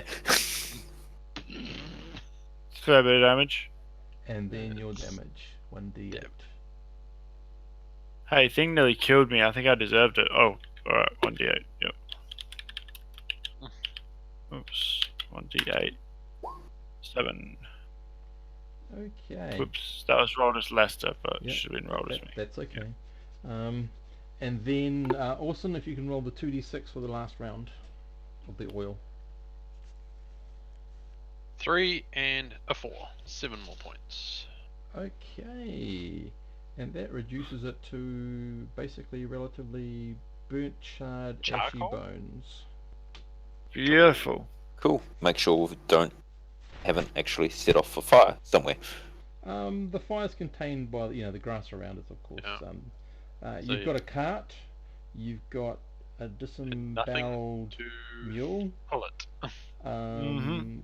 Fair bit of damage. And then your damage, 1d8. Yep. Hey, thing nearly killed me. I think I deserved it. Oh, alright, 1d8. Yep. Oops. 1d8. 7. Okay. Whoops, that was rolled as Lester, but Yep, should have been rolled as me. That's okay. And then Orson, if you can roll the 2d6 for the last round of the oil. 3 and a 4. 7 more points. Okay. And that reduces it to basically relatively burnt, charred, ashy Charcoal? bones. Beautiful. Cool. Make sure we haven't actually set off a fire somewhere. The fire's contained by the grass around it, of course. Yeah. You've got a cart. You've got a disemboweled to mule. pull it.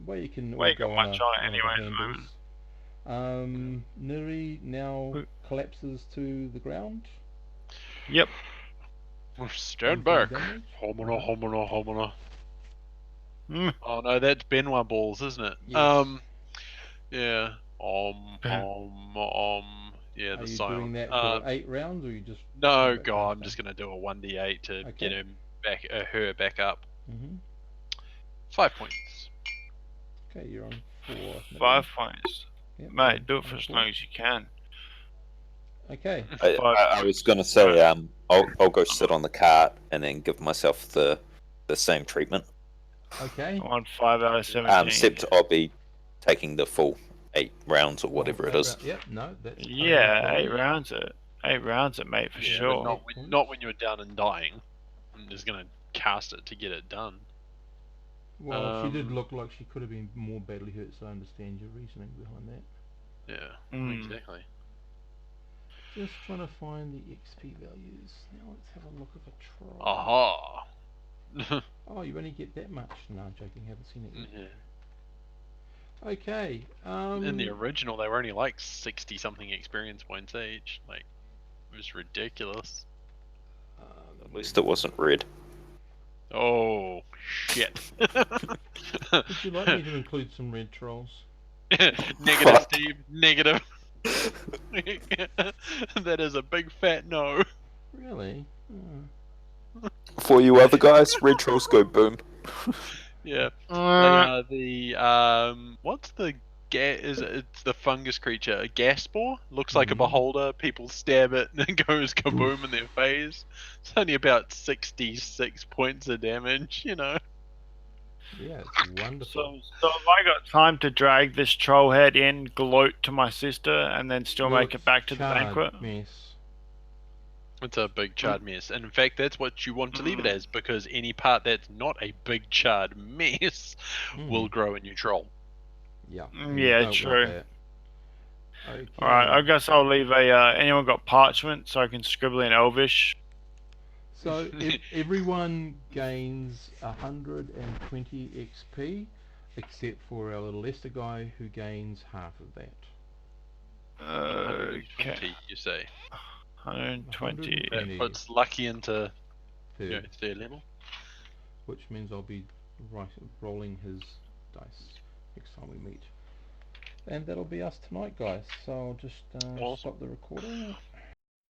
Where you can Well, all you go got on much a, on it one of anyway the at the handles. Nuri now collapses to the ground. Yep. Stand Taking back. damage. Homina. Mm. Oh no, that's Benoit balls, isn't it? Yes. Yeah. Yeah, Are the you silent. doing that for 8 rounds, or you just? No, do it God, I'm faster? just gonna do a 1d8 to Okay. get him back, her back up. Mhm. 5 points. Okay, you're on 4. 5 points. Yep, Mate, do it on for as 4. long as you can. Okay. I was going to say, I'll go sit on the cart and then give myself the same treatment. Okay. I'm on 5 out of 17. Except I'll be taking the full 8 rounds or whatever it is. Yep. No, that's Yeah, totally 8 rounds it. 8 rounds it, mate, for Yeah, sure. but not when you're down and dying. I'm just gonna cast it to get it done. Well, she did look like she could have been more badly hurt, so I understand your reasoning behind that. Yeah, Mm. exactly. Just trying to find the XP values. Now let's have a look at a troll. Aha. Oh, you only get that much? No, I'm joking. Haven't seen it yet. Yeah. Okay. In the original, they were only like 60 something experience points each. Like, it was ridiculous. At least it wasn't red. Oh, shit. Would you like me to include some red trolls? Negative, Steve. Negative. That is a big fat no. Really? For you other guys, red trolls go boom. Yeah. They are the what's the it's the fungus creature, a gas spore? Looks like a beholder, people stab it and it goes kaboom in their face. It's only about 66 points of damage, you know. Yeah, it's wonderful. So have I got time to drag this troll head in, gloat to my sister, and then still make it back to the banquet? Mess. It's a big charred mess. And in fact, that's what you want to leave it as, because any part that's not a big charred mess will grow a new troll. Yeah. Yeah, Don't true. want that. Okay. Alright, I guess I'll leave anyone got parchment so I can scribble in Elvish? So everyone gains 120 XP, except for our little Lester guy who gains half of that. Okay. 120, you say? 120. That puts Lucky into Third, third level. which means I'll be rolling his dice next time we meet. And that'll be us tonight, guys. So I'll just Awesome. stop the recording